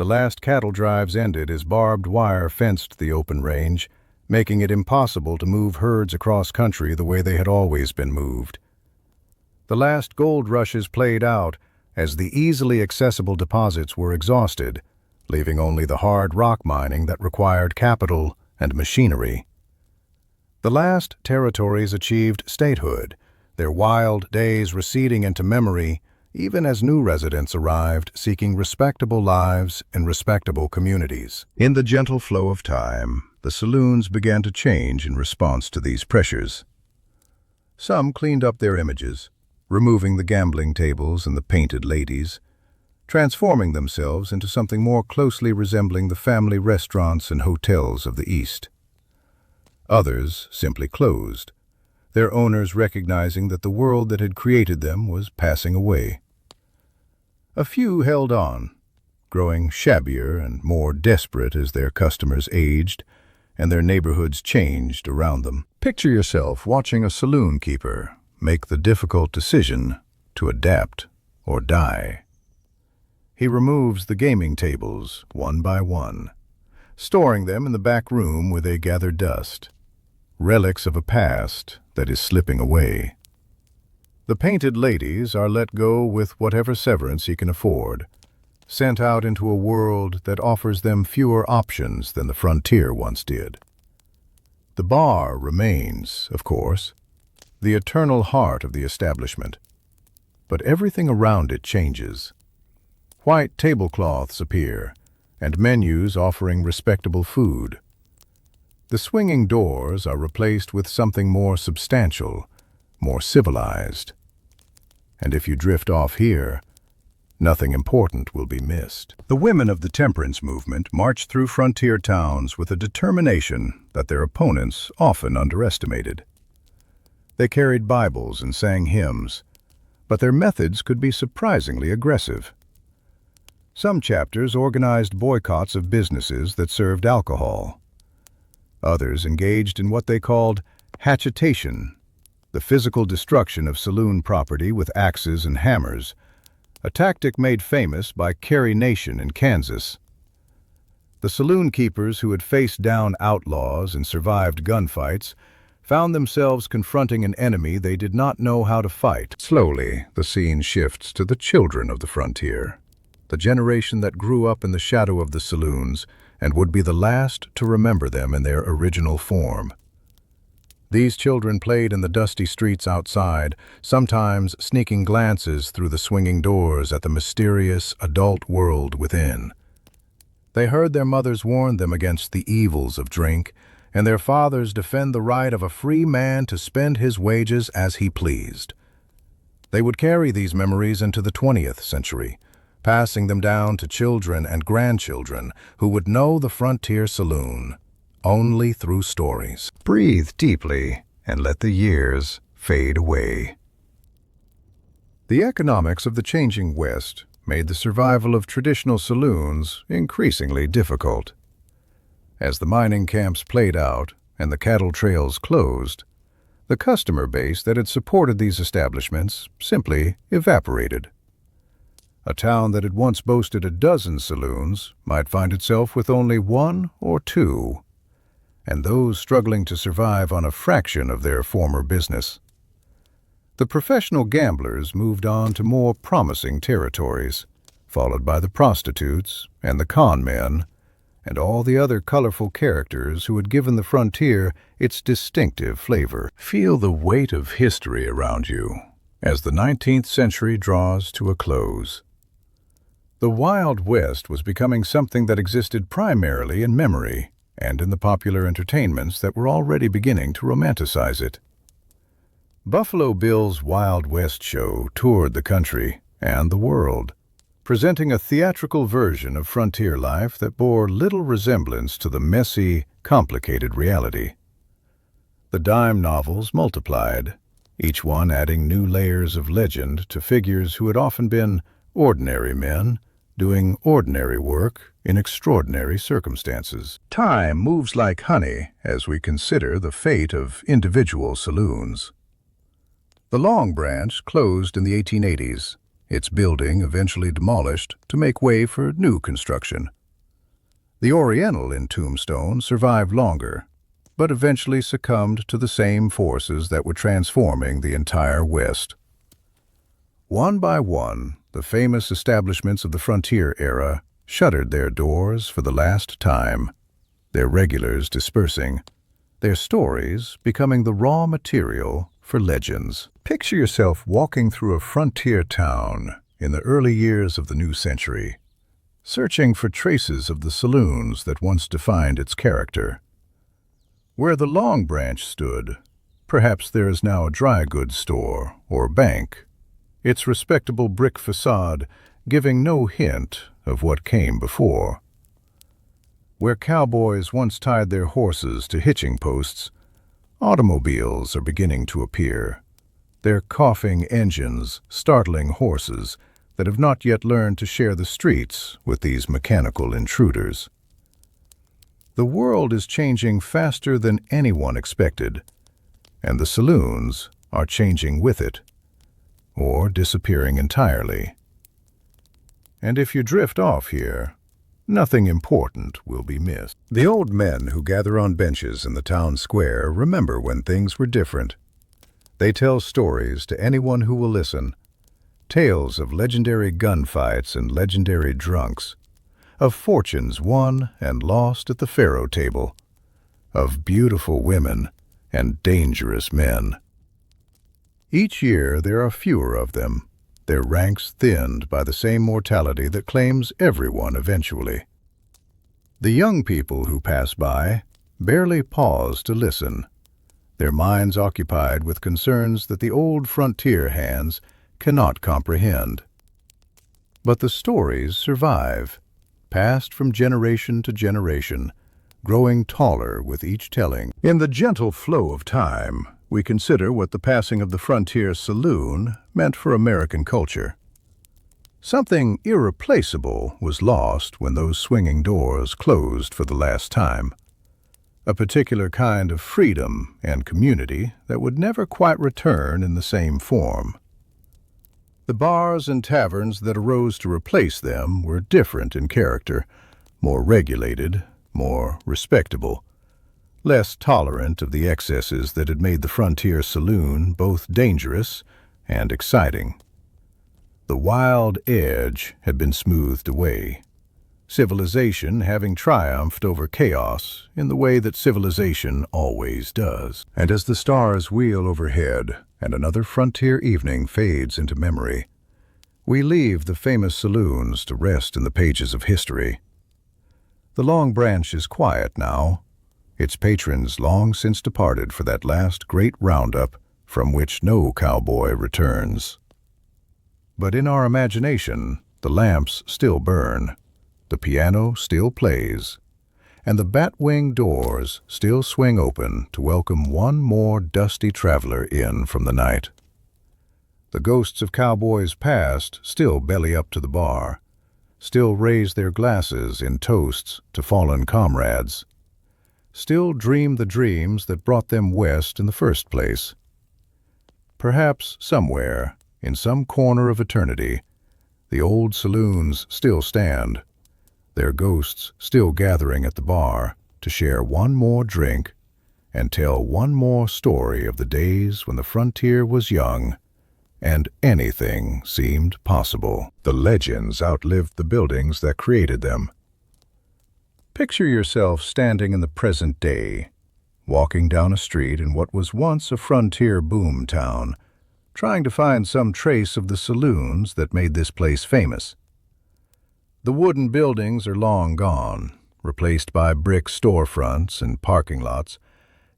Speaker 1: The last cattle drives ended as barbed wire fenced the open range, making it impossible to move herds across country the way they had always been moved. The last gold rushes played out as the easily accessible deposits were exhausted, leaving only the hard rock mining that required capital and machinery. The last territories achieved statehood, their wild days receding into memory even as new residents arrived seeking respectable lives in respectable communities. In the gentle flow of time, the saloons began to change in response to these pressures. Some cleaned up their images, removing the gambling tables and the painted ladies, transforming themselves into something more closely resembling the family restaurants and hotels of the East. Others simply closed, their owners recognizing that the world that had created them was passing away. A few held on, growing shabbier and more desperate as their customers aged and their neighborhoods changed around them. Picture yourself watching a saloon keeper make the difficult decision to adapt or die. He removes the gaming tables one by one, storing them in the back room where they gather dust, relics of a past that is slipping away. The painted ladies are let go with whatever severance he can afford, sent out into a world that offers them fewer options than the frontier once did. The bar remains, of course, the eternal heart of the establishment, but everything around it changes. White tablecloths appear, and menus offering respectable food. The swinging doors are replaced with something more substantial, more civilized. And if you drift off here, nothing important will be missed. The women of the temperance movement marched through frontier towns with a determination that their opponents often underestimated. They carried Bibles and sang hymns, but their methods could be surprisingly aggressive. Some chapters organized boycotts of businesses that served alcohol. Others engaged in what they called hatchetation, the physical destruction of saloon property with axes and hammers, a tactic made famous by Carrie Nation in Kansas. The saloon keepers who had faced down outlaws and survived gunfights found themselves confronting an enemy they did not know how to fight. Slowly, the scene shifts to the children of the frontier, the generation that grew up in the shadow of the saloons and would be the last to remember them in their original form. These children played in the dusty streets outside, sometimes sneaking glances through the swinging doors at the mysterious adult world within. They heard their mothers warn them against the evils of drink, and their fathers defend the right of a free man to spend his wages as he pleased. They would carry these memories into the 20th century, passing them down to children and grandchildren who would know the frontier saloon only through stories. Breathe deeply and let the years fade away. The economics of the changing West made the survival of traditional saloons increasingly difficult. As the mining camps played out and the cattle trails closed, the customer base that had supported these establishments simply evaporated. A town that had once boasted a dozen saloons might find itself with only one or two, and those struggling to survive on a fraction of their former business. The professional gamblers moved on to more promising territories, followed by the prostitutes and the con men, and all the other colorful characters who had given the frontier its distinctive flavor. Feel the weight of history around you as the 19th century draws to a close. The Wild West was becoming something that existed primarily in memory and in the popular entertainments that were already beginning to romanticize it. Buffalo Bill's Wild West show toured the country and the world, presenting a theatrical version of frontier life that bore little resemblance to the messy, complicated reality. The dime novels multiplied, each one adding new layers of legend to figures who had often been ordinary men doing ordinary work in extraordinary circumstances. Time moves like honey as we consider the fate of individual saloons. The Long Branch closed in the 1880s, its building eventually demolished to make way for new construction. The Oriental in Tombstone survived longer, but eventually succumbed to the same forces that were transforming the entire West. One by one, the famous establishments of the frontier era shuttered their doors for the last time, their regulars dispersing, their stories becoming the raw material for legends. Picture yourself walking through a frontier town in the early years of the new century, searching for traces of the saloons that once defined its character. Where the Long Branch stood, perhaps there is now a dry goods store or bank, its respectable brick facade giving no hint of what came before. Where cowboys once tied their horses to hitching posts, automobiles are beginning to appear, their coughing engines startling horses that have not yet learned to share the streets with these mechanical intruders. The world is changing faster than anyone expected, and the saloons are changing with it, or disappearing entirely. And if you drift off here, nothing important will be missed. The old men who gather on benches in the town square remember when things were different. They tell stories to anyone who will listen, tales of legendary gunfights and legendary drunks, of fortunes won and lost at the faro table, of beautiful women and dangerous men. Each year there are fewer of them, their ranks thinned by the same mortality that claims everyone eventually. The young people who pass by barely pause to listen, their minds occupied with concerns that the old frontier hands cannot comprehend. But the stories survive, passed from generation to generation, growing taller with each telling. In the gentle flow of time, we consider what the passing of the frontier saloon meant for American culture. Something irreplaceable was lost when those swinging doors closed for the last time. A particular kind of freedom and community that would never quite return in the same form. The bars and taverns that arose to replace them were different in character, more regulated, more respectable, less tolerant of the excesses that had made the frontier saloon both dangerous and exciting. The wild edge had been smoothed away, civilization having triumphed over chaos in the way that civilization always does. And as the stars wheel overhead and another frontier evening fades into memory, we leave the famous saloons to rest in the pages of history. The Long Branch is quiet now, its patrons long since departed for that last great roundup from which no cowboy returns. But in our imagination, the lamps still burn, the piano still plays, and the batwing doors still swing open to welcome one more dusty traveler in from the night. The ghosts of cowboys past still belly up to the bar, still raise their glasses in toasts to fallen comrades, still dream the dreams that brought them west in the first place. Perhaps somewhere, in some corner of eternity, the old saloons still stand, their ghosts still gathering at the bar to share one more drink and tell one more story of the days when the frontier was young and anything seemed possible. The legends outlived the buildings that created them. Picture yourself standing in the present day, walking down a street in what was once a frontier boom town, trying to find some trace of the saloons that made this place famous. The wooden buildings are long gone, replaced by brick storefronts and parking lots,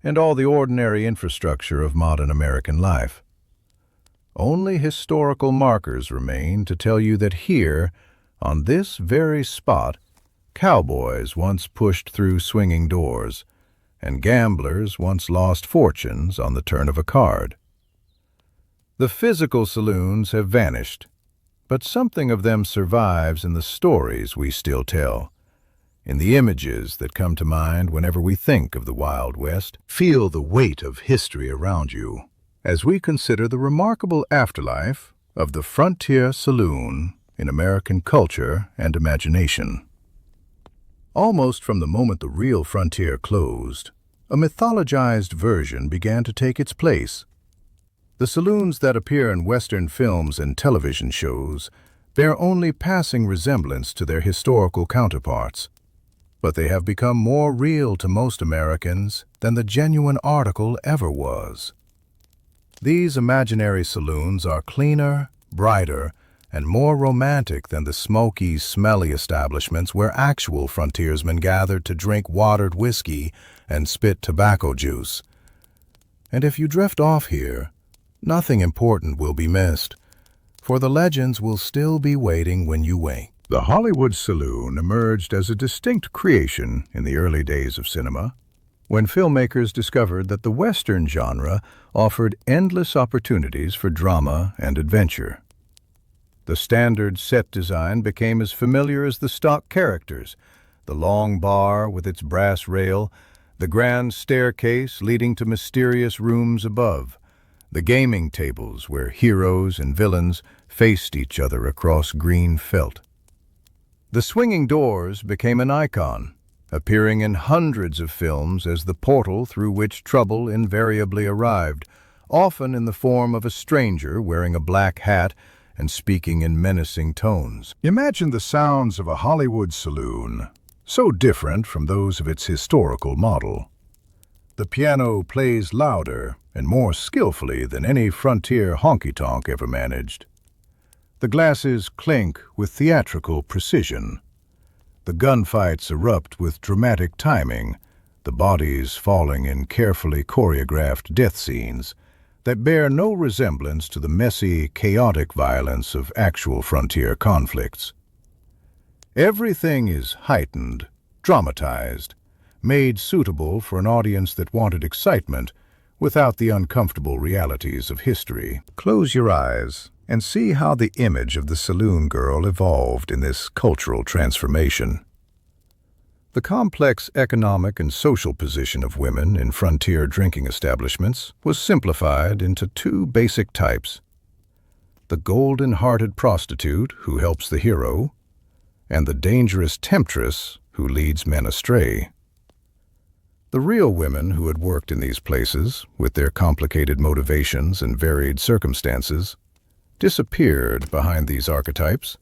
Speaker 1: and all the ordinary infrastructure of modern American life. Only historical markers remain to tell you that here, on this very spot, cowboys once pushed through swinging doors, and gamblers once lost fortunes on the turn of a card. The physical saloons have vanished, but something of them survives in the stories we still tell, in the images that come to mind whenever we think of the Wild West. Feel the weight of history around you as we consider the remarkable afterlife of the frontier saloon in American culture and imagination. Almost from the moment the real frontier closed, a mythologized version began to take its place. The saloons that appear in Western films and television shows bear only passing resemblance to their historical counterparts, but they have become more real to most Americans than the genuine article ever was. These imaginary saloons are cleaner, brighter, and more romantic than the smoky, smelly establishments where actual frontiersmen gathered to drink watered whiskey and spit tobacco juice. And if you drift off here, nothing important will be missed, for the legends will still be waiting when you wake. The Hollywood saloon emerged as a distinct creation in the early days of cinema, when filmmakers discovered that the Western genre offered endless opportunities for drama and adventure. The standard set design became as familiar as the stock characters, the long bar with its brass rail, the grand staircase leading to mysterious rooms above, the gaming tables where heroes and villains faced each other across green felt. The swinging doors became an icon, appearing in hundreds of films as the portal through which trouble invariably arrived, often in the form of a stranger wearing a black hat and speaking in menacing tones. Imagine the sounds of a Hollywood saloon, so different from those of its historical model. The piano plays louder and more skillfully than any frontier honky-tonk ever managed. The glasses clink with theatrical precision. The gunfights erupt with dramatic timing, the bodies falling in carefully choreographed death scenes that bear no resemblance to the messy, chaotic violence of actual frontier conflicts. Everything is heightened, dramatized, made suitable for an audience that wanted excitement without the uncomfortable realities of history. Close your eyes and see how the image of the saloon girl evolved in this cultural transformation. The complex economic and social position of women in frontier drinking establishments was simplified into two basic types: the golden-hearted prostitute who helps the hero, and the dangerous temptress who leads men astray. The real women who had worked in these places, with their complicated motivations and varied circumstances, disappeared behind these archetypes,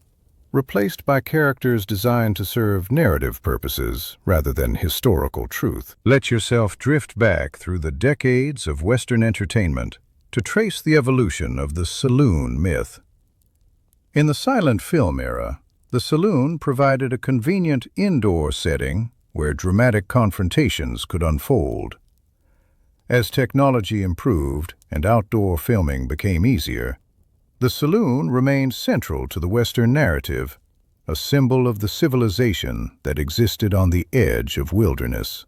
Speaker 1: replaced by characters designed to serve narrative purposes rather than historical truth. Let yourself drift back through the decades of Western entertainment to trace the evolution of the saloon myth. In the silent film era, the saloon provided a convenient indoor setting where dramatic confrontations could unfold. As technology improved and outdoor filming became easier, the saloon remained central to the Western narrative, a symbol of the civilization that existed on the edge of wilderness.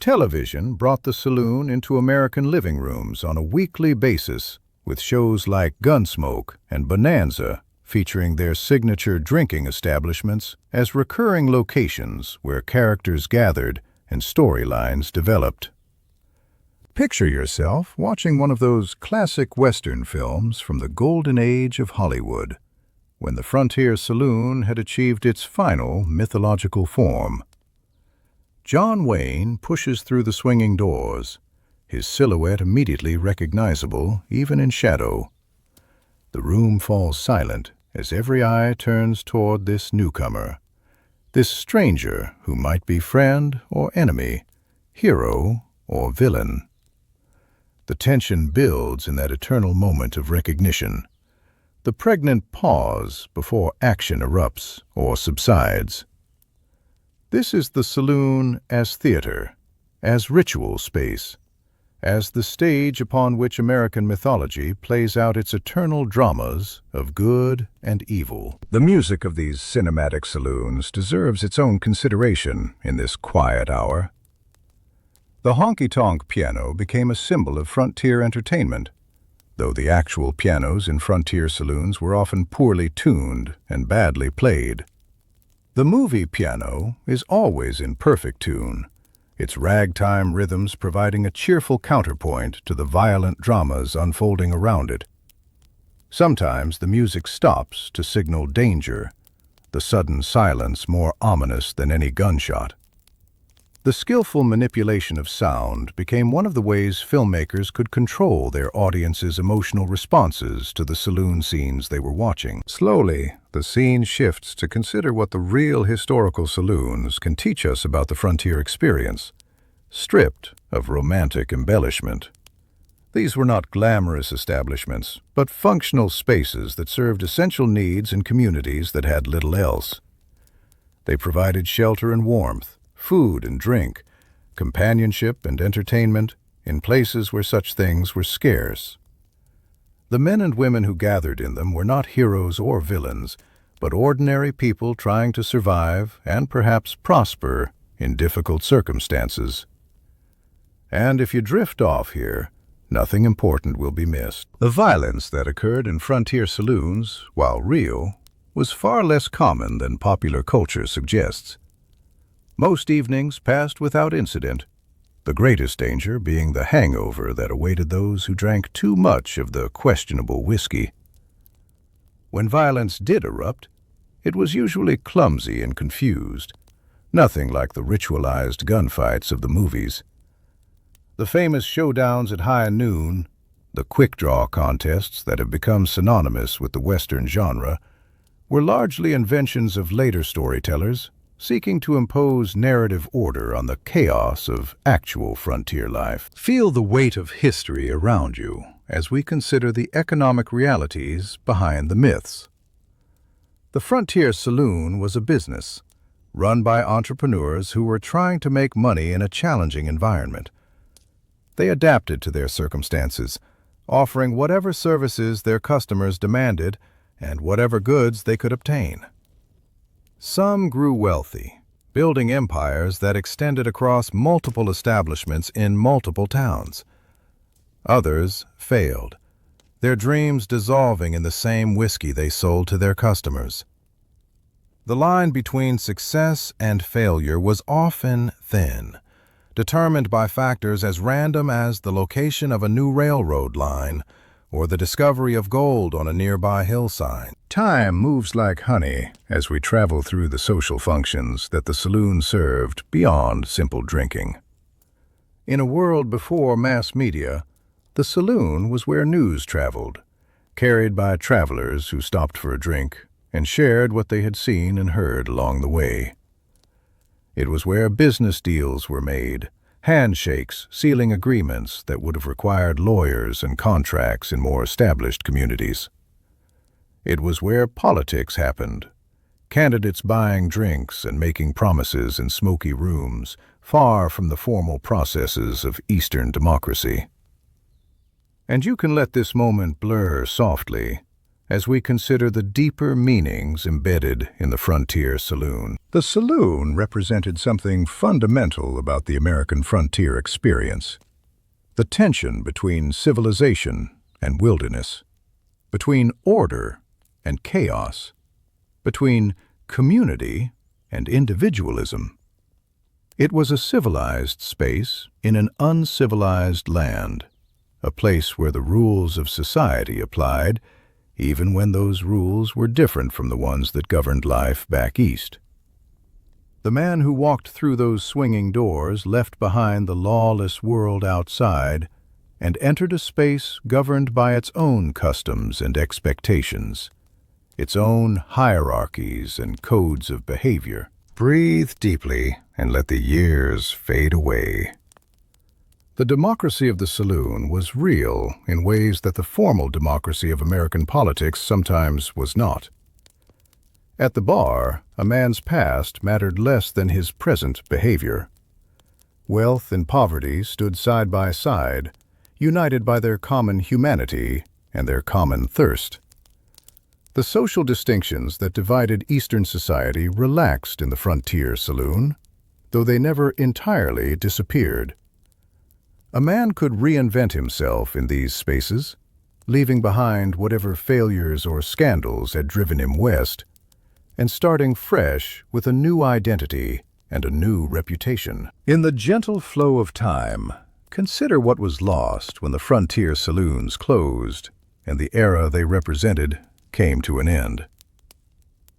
Speaker 1: Television brought the saloon into American living rooms on a weekly basis, with shows like Gunsmoke and Bonanza featuring their signature drinking establishments as recurring locations where characters gathered and storylines developed. Picture yourself watching one of those classic Western films from the golden age of Hollywood, when the frontier saloon had achieved its final mythological form. John Wayne pushes through the swinging doors, his silhouette immediately recognizable even in shadow. The room falls silent as every eye turns toward this newcomer, this stranger who might be friend or enemy, hero or villain. The tension builds in that eternal moment of recognition, the pregnant pause before action erupts or subsides. This is the saloon as theater, as ritual space, as the stage upon which American mythology plays out its eternal dramas of good and evil. The music of these cinematic saloons deserves its own consideration in this quiet hour. The honky-tonk piano became a symbol of frontier entertainment. The though the actual pianos in frontier saloons were often poorly tuned and badly played. The movie piano is always in perfect tune, its ragtime rhythms providing a cheerful counterpoint to the violent dramas unfolding around it. Sometimes the music stops to signal danger, the sudden silence more ominous than any gunshot. The skillful manipulation of sound became one of the ways filmmakers could control their audience's emotional responses to the saloon scenes they were watching. Slowly, the scene shifts to consider what the real historical saloons can teach us about the frontier experience, stripped of romantic embellishment. These were not glamorous establishments, but functional spaces that served essential needs in communities that had little else. They provided shelter and warmth, food and drink, companionship and entertainment in places where such things were scarce. The men and women who gathered in them were not heroes or villains, but ordinary people trying to survive and perhaps prosper in difficult circumstances. And if you drift off here, nothing important will be missed. The violence that occurred in frontier saloons, while real, was far less common than popular culture suggests. Most evenings passed without incident, the greatest danger being the hangover that awaited those who drank too much of the questionable whiskey. When violence did erupt, it was usually clumsy and confused, nothing like the ritualized gunfights of the movies. The famous showdowns at high noon, the quick-draw contests that have become synonymous with the Western genre, were largely inventions of later storytellers seeking to impose narrative order on the chaos of actual frontier life. Feel the weight of history around you as we consider the economic realities behind the myths. The frontier saloon was a business, run by entrepreneurs who were trying to make money in a challenging environment. They adapted to their circumstances, offering whatever services their customers demanded and whatever goods they could obtain. Some grew wealthy, building empires that extended across multiple establishments in multiple towns. Others failed, their dreams dissolving in the same whiskey they sold to their customers. The line between success and failure was often thin, determined by factors as random as the location of a new railroad line or the discovery of gold on a nearby hillside. Time moves like honey as we travel through the social functions that the saloon served beyond simple drinking. In a world before mass media, the saloon was where news traveled, carried by travelers who stopped for a drink and shared what they had seen and heard along the way. It was where business deals were made, handshakes sealing agreements that would have required lawyers and contracts in more established communities. It was where politics happened, candidates buying drinks and making promises in smoky rooms, far from the formal processes of Eastern democracy. And you can let this moment blur softly as we consider the deeper meanings embedded in the frontier saloon. The saloon represented something fundamental about the American frontier experience: the tension between civilization and wilderness, between order and chaos, between community and individualism. It was a civilized space in an uncivilized land, a place where the rules of society applied, even when those rules were different from the ones that governed life back east. The man who walked through those swinging doors left behind the lawless world outside and entered a space governed by its own customs and expectations, its own hierarchies and codes of behavior. Breathe deeply and let the years fade away. The democracy of the saloon was real in ways that the formal democracy of American politics sometimes was not. At the bar, a man's past mattered less than his present behavior. Wealth and poverty stood side by side, united by their common humanity and their common thirst. The social distinctions that divided Eastern society relaxed in the frontier saloon, though they never entirely disappeared. A man could reinvent himself in these spaces, leaving behind whatever failures or scandals had driven him west, and starting fresh with a new identity and a new reputation. In the gentle flow of time, consider what was lost when the frontier saloons closed and the era they represented came to an end.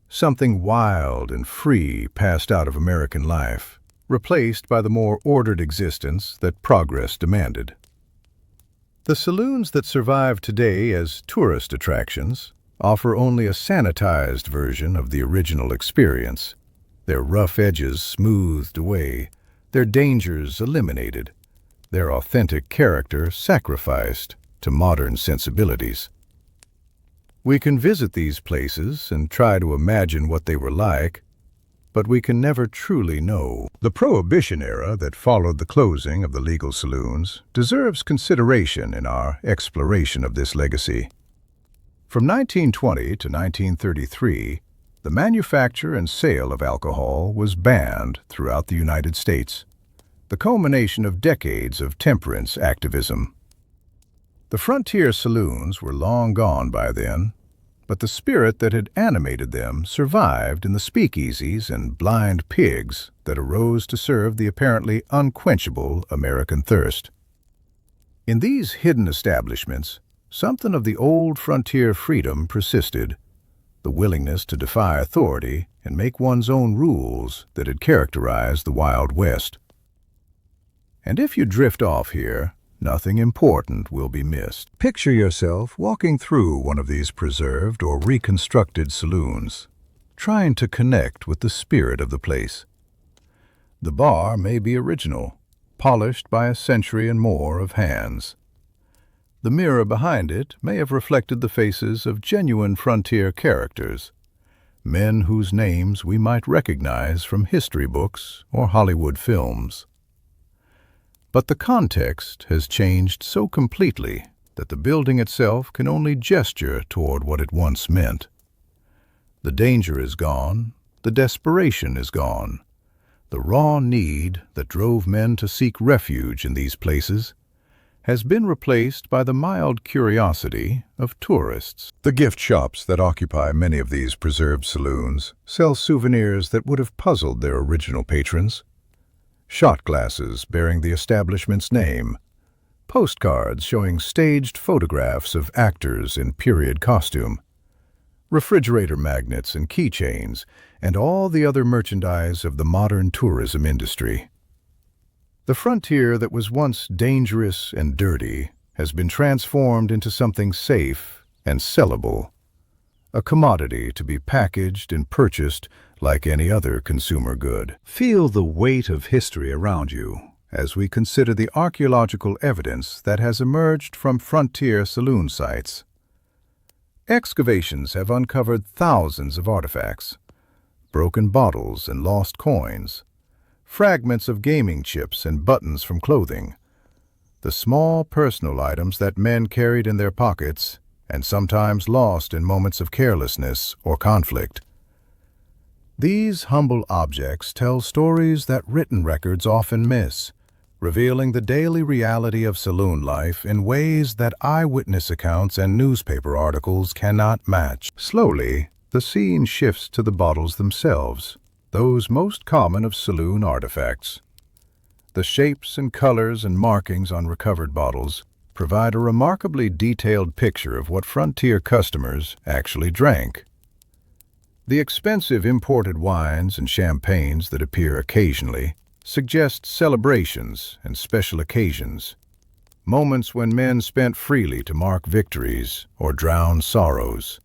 Speaker 1: Something wild and free passed out of American life, replaced by the more ordered existence that progress demanded. The saloons that survive today as tourist attractions offer only a sanitized version of the original experience, their rough edges smoothed away, their dangers eliminated, their authentic character sacrificed to modern sensibilities. We can visit these places and try to imagine what they were like, but we can never truly know. The Prohibition era that followed the closing of the legal saloons deserves consideration in our exploration of this legacy. From 1920 to 1933, the manufacture and sale of alcohol was banned throughout the United States, the culmination of decades of temperance activism. The frontier saloons were long gone by then, but the spirit that had animated them survived in the speakeasies and blind pigs that arose to serve the apparently unquenchable American thirst. In these hidden establishments, something of the old frontier freedom persisted, the willingness to defy authority and make one's own rules that had characterized the Wild West. And if you drift off here, nothing important will be missed. Picture yourself walking through one of these preserved or reconstructed saloons, trying to connect with the spirit of the place. The bar may be original, polished by a century and more of hands. The mirror behind it may have reflected the faces of genuine frontier characters, men whose names we might recognize from history books or Hollywood films. But the context has changed so completely that the building itself can only gesture toward what it once meant. The danger is gone, the desperation is gone. The raw need that drove men to seek refuge in these places has been replaced by the mild curiosity of tourists. The gift shops that occupy many of these preserved saloons sell souvenirs that would have puzzled their original patrons. Shot glasses bearing the establishment's name, postcards showing staged photographs of actors in period costume, refrigerator magnets and keychains, and all the other merchandise of the modern tourism industry. The frontier that was once dangerous and dirty has been transformed into something safe and sellable, a commodity to be packaged and purchased like any other consumer good. Feel the weight of history around you as we consider the archaeological evidence that has emerged from frontier saloon sites. Excavations have uncovered thousands of artifacts, broken bottles and lost coins, fragments of gaming chips and buttons from clothing, the small personal items that men carried in their pockets and sometimes lost in moments of carelessness or conflict. These humble objects tell stories that written records often miss, revealing the daily reality of saloon life in ways that eyewitness accounts and newspaper articles cannot match. Slowly, the scene shifts to the bottles themselves, those most common of saloon artifacts. The shapes and colors and markings on recovered bottles provide a remarkably detailed picture of what frontier customers actually drank. The expensive imported wines and champagnes that appear occasionally suggest celebrations and special occasions, moments when men spent freely to mark victories or drown sorrows.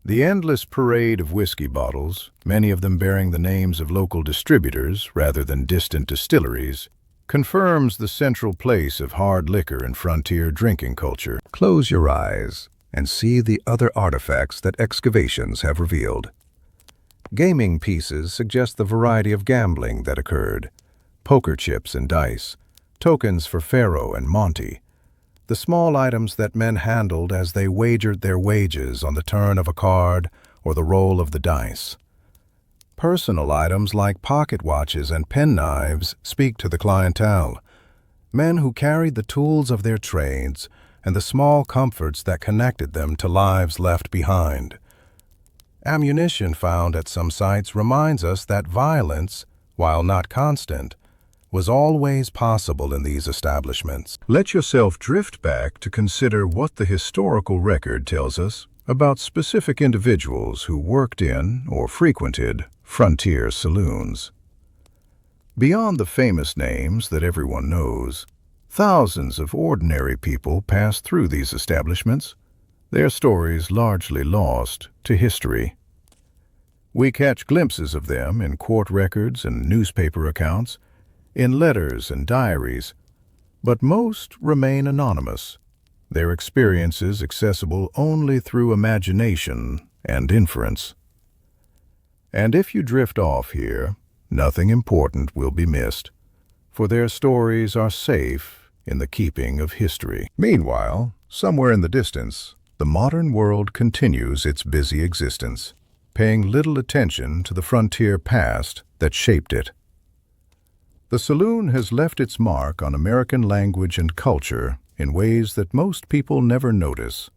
Speaker 1: The endless parade of whiskey bottles, many of them bearing the names of local distributors rather than distant distilleries, confirms the central place of hard liquor in frontier drinking culture. Close your eyes and see the other artifacts that excavations have revealed. Gaming pieces suggest the variety of gambling that occurred: poker chips and dice, tokens for faro and monte, the small items that men handled as they wagered their wages on the turn of a card or the roll of the dice. Personal items like pocket watches and penknives speak to the clientele, men who carried the tools of their trades, and the small comforts that connected them to lives left behind. Ammunition found at some sites reminds us that violence, while not constant, was always possible in these establishments. Let yourself drift back to consider what the historical record tells us about specific individuals who worked in or frequented frontier saloons. Beyond the famous names that everyone knows, thousands of ordinary people passed through these establishments, their stories largely lost to history. We catch glimpses of them in court records and newspaper accounts, in letters and diaries, but most remain anonymous, their experiences accessible only through imagination and inference. And if you drift off here, nothing important will be missed, for their stories are safe in the keeping of history. Meanwhile, somewhere in the distance, the modern world continues its busy existence, paying little attention to the frontier past that shaped it. The saloon has left its mark on American language and culture in ways that most people never notice.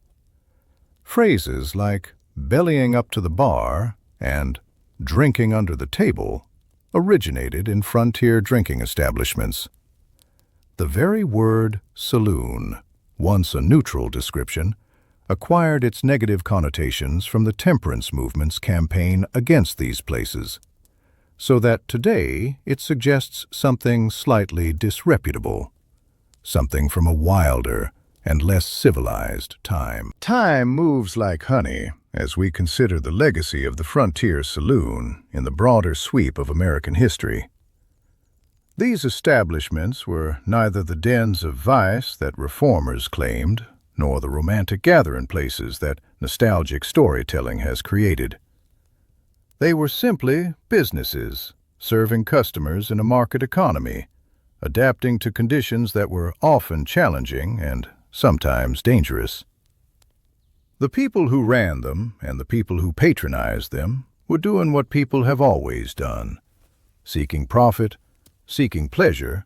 Speaker 1: Phrases like bellying up to the bar and drinking under the table originated in frontier drinking establishments. The very word saloon, once a neutral description, acquired its negative connotations from the temperance movement's campaign against these places, so that today it suggests something slightly disreputable, something from a wilder and less civilized time. Time moves like honey as we consider the legacy of the frontier saloon in the broader sweep of American history. These establishments were neither the dens of vice that reformers claimed, nor the romantic gathering places that nostalgic storytelling has created. They were simply businesses, serving customers in a market economy, adapting to conditions that were often challenging and sometimes dangerous. The people who ran them and the people who patronized them were doing what people have always done, seeking profit, seeking pleasure,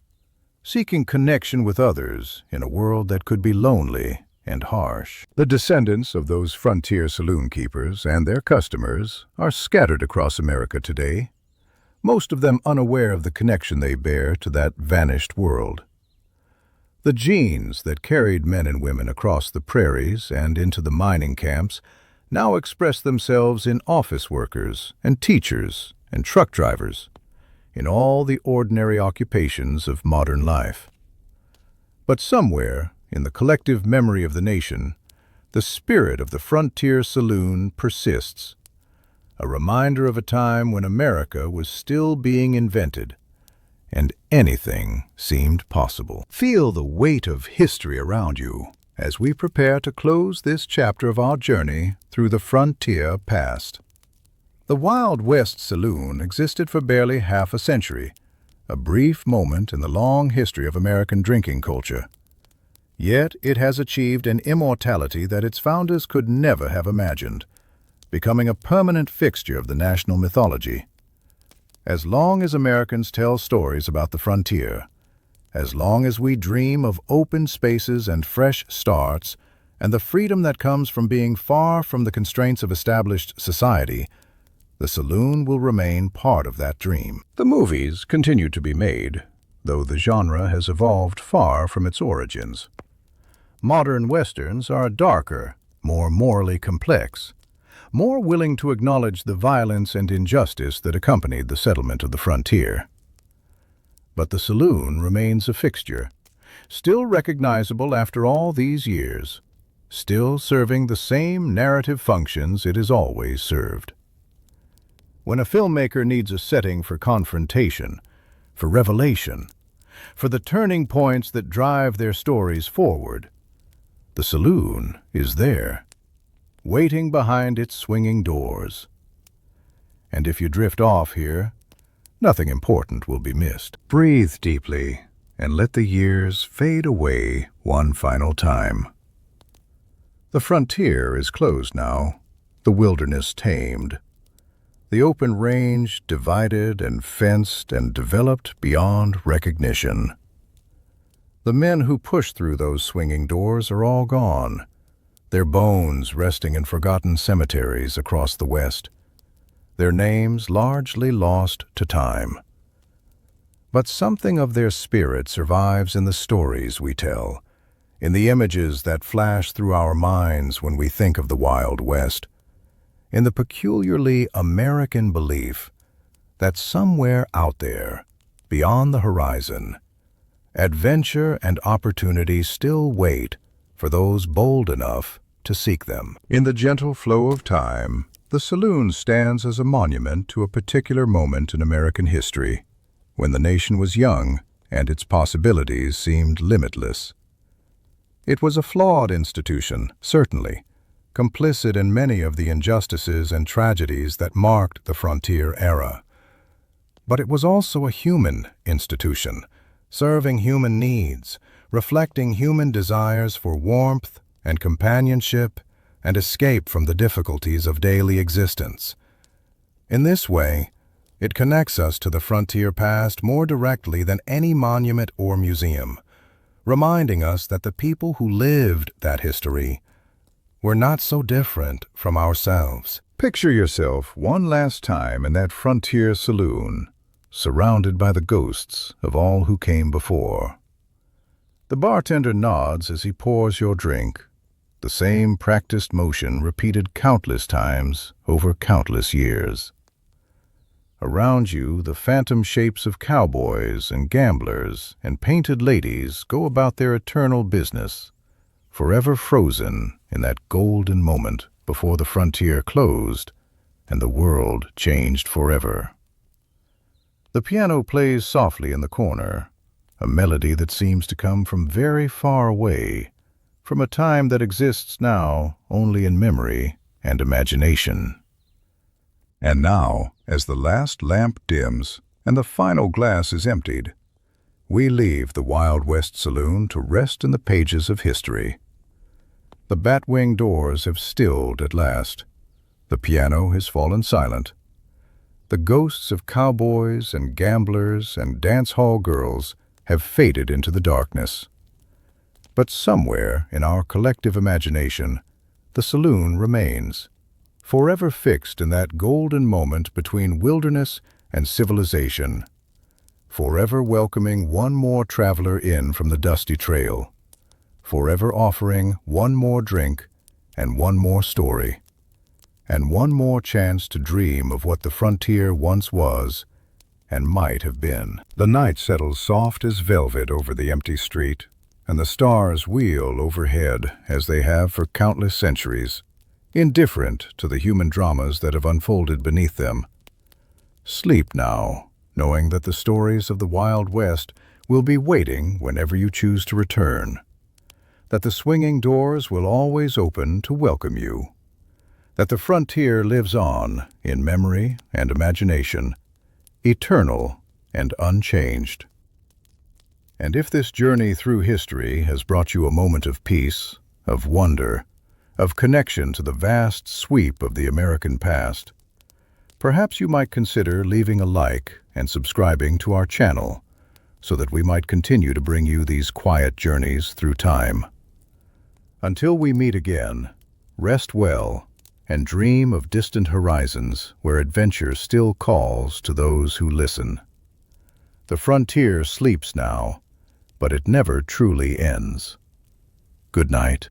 Speaker 1: seeking connection with others in a world that could be lonely and harsh. The descendants of those frontier saloon keepers and their customers are scattered across America today, most of them unaware of the connection they bear to that vanished world. The genes that carried men and women across the prairies and into the mining camps now express themselves in office workers and teachers and truck drivers, in all the ordinary occupations of modern life. But somewhere, in the collective memory of the nation, the spirit of the frontier saloon persists, a reminder of a time when America was still being invented, and anything seemed possible. Feel the weight of history around you as we prepare to close this chapter of our journey through the frontier past. The Wild West Saloon existed for barely half a century, a brief moment in the long history of American drinking culture. Yet it has achieved an immortality that its founders could never have imagined, becoming a permanent fixture of the national mythology. As long as Americans tell stories about the frontier, as long as we dream of open spaces and fresh starts, and the freedom that comes from being far from the constraints of established society, the saloon will remain part of that dream. The movies continue to be made, though the genre has evolved far from its origins. Modern westerns are darker, more morally complex, more willing to acknowledge the violence and injustice that accompanied the settlement of the frontier. But the saloon remains a fixture, still recognizable after all these years, still serving the same narrative functions it has always served. When a filmmaker needs a setting for confrontation, for revelation, for the turning points that drive their stories forward, the saloon is there, waiting behind its swinging doors. And if you drift off here, nothing important will be missed. Breathe deeply and let the years fade away one final time. The frontier is closed now, the wilderness tamed, the open range divided and fenced and developed beyond recognition. The men who pushed through those swinging doors are all gone, their bones resting in forgotten cemeteries across the West, their names largely lost to time. But something of their spirit survives in the stories we tell, in the images that flash through our minds when we think of the Wild West, in the peculiarly American belief that somewhere out there, beyond the horizon, adventure and opportunity still wait for those bold enough to seek them. In the gentle flow of time, the Saloon stands as a monument to a particular moment in American history, when the nation was young and its possibilities seemed limitless. It was a flawed institution, certainly, complicit in many of the injustices and tragedies that marked the frontier era. But it was also a human institution, serving human needs, reflecting human desires for warmth and companionship and escape from the difficulties of daily existence. In this way, it connects us to the frontier past more directly than any monument or museum, reminding us that the people who lived that history were not so different from ourselves. Picture yourself one last time in that frontier saloon, surrounded by the ghosts of all who came before. The bartender nods as he pours your drink, the same practiced motion repeated countless times over countless years. Around you, the phantom shapes of cowboys and gamblers and painted ladies go about their eternal business, forever frozen in that golden moment before the frontier closed and the world changed forever. The piano plays softly in the corner, a melody that seems to come from very far away, from a time that exists now only in memory and imagination. And now, as the last lamp dims and the final glass is emptied, we leave the Wild West Saloon to rest in the pages of history. The batwing doors have stilled at last. The piano has fallen silent. The ghosts of cowboys and gamblers and dance hall girls have faded into the darkness. But somewhere in our collective imagination, the saloon remains, forever fixed in that golden moment between wilderness and civilization, forever welcoming one more traveler in from the dusty trail, forever offering one more drink and one more story, and one more chance to dream of what the frontier once was and might have been. The night settles soft as velvet over the empty street, and the stars wheel overhead as they have for countless centuries, indifferent to the human dramas that have unfolded beneath them. Sleep now, knowing that the stories of the Wild West will be waiting whenever you choose to return, that the swinging doors will always open to welcome you, that the frontier lives on in memory and imagination, eternal and unchanged. And if this journey through history has brought you a moment of peace, of wonder, of connection to the vast sweep of the American past, perhaps you might consider leaving a like and subscribing to our channel so that we might continue to bring you these quiet journeys through time. Until we meet again, rest well and dream of distant horizons where adventure still calls to those who listen. The frontier sleeps now, but it never truly ends. Good night.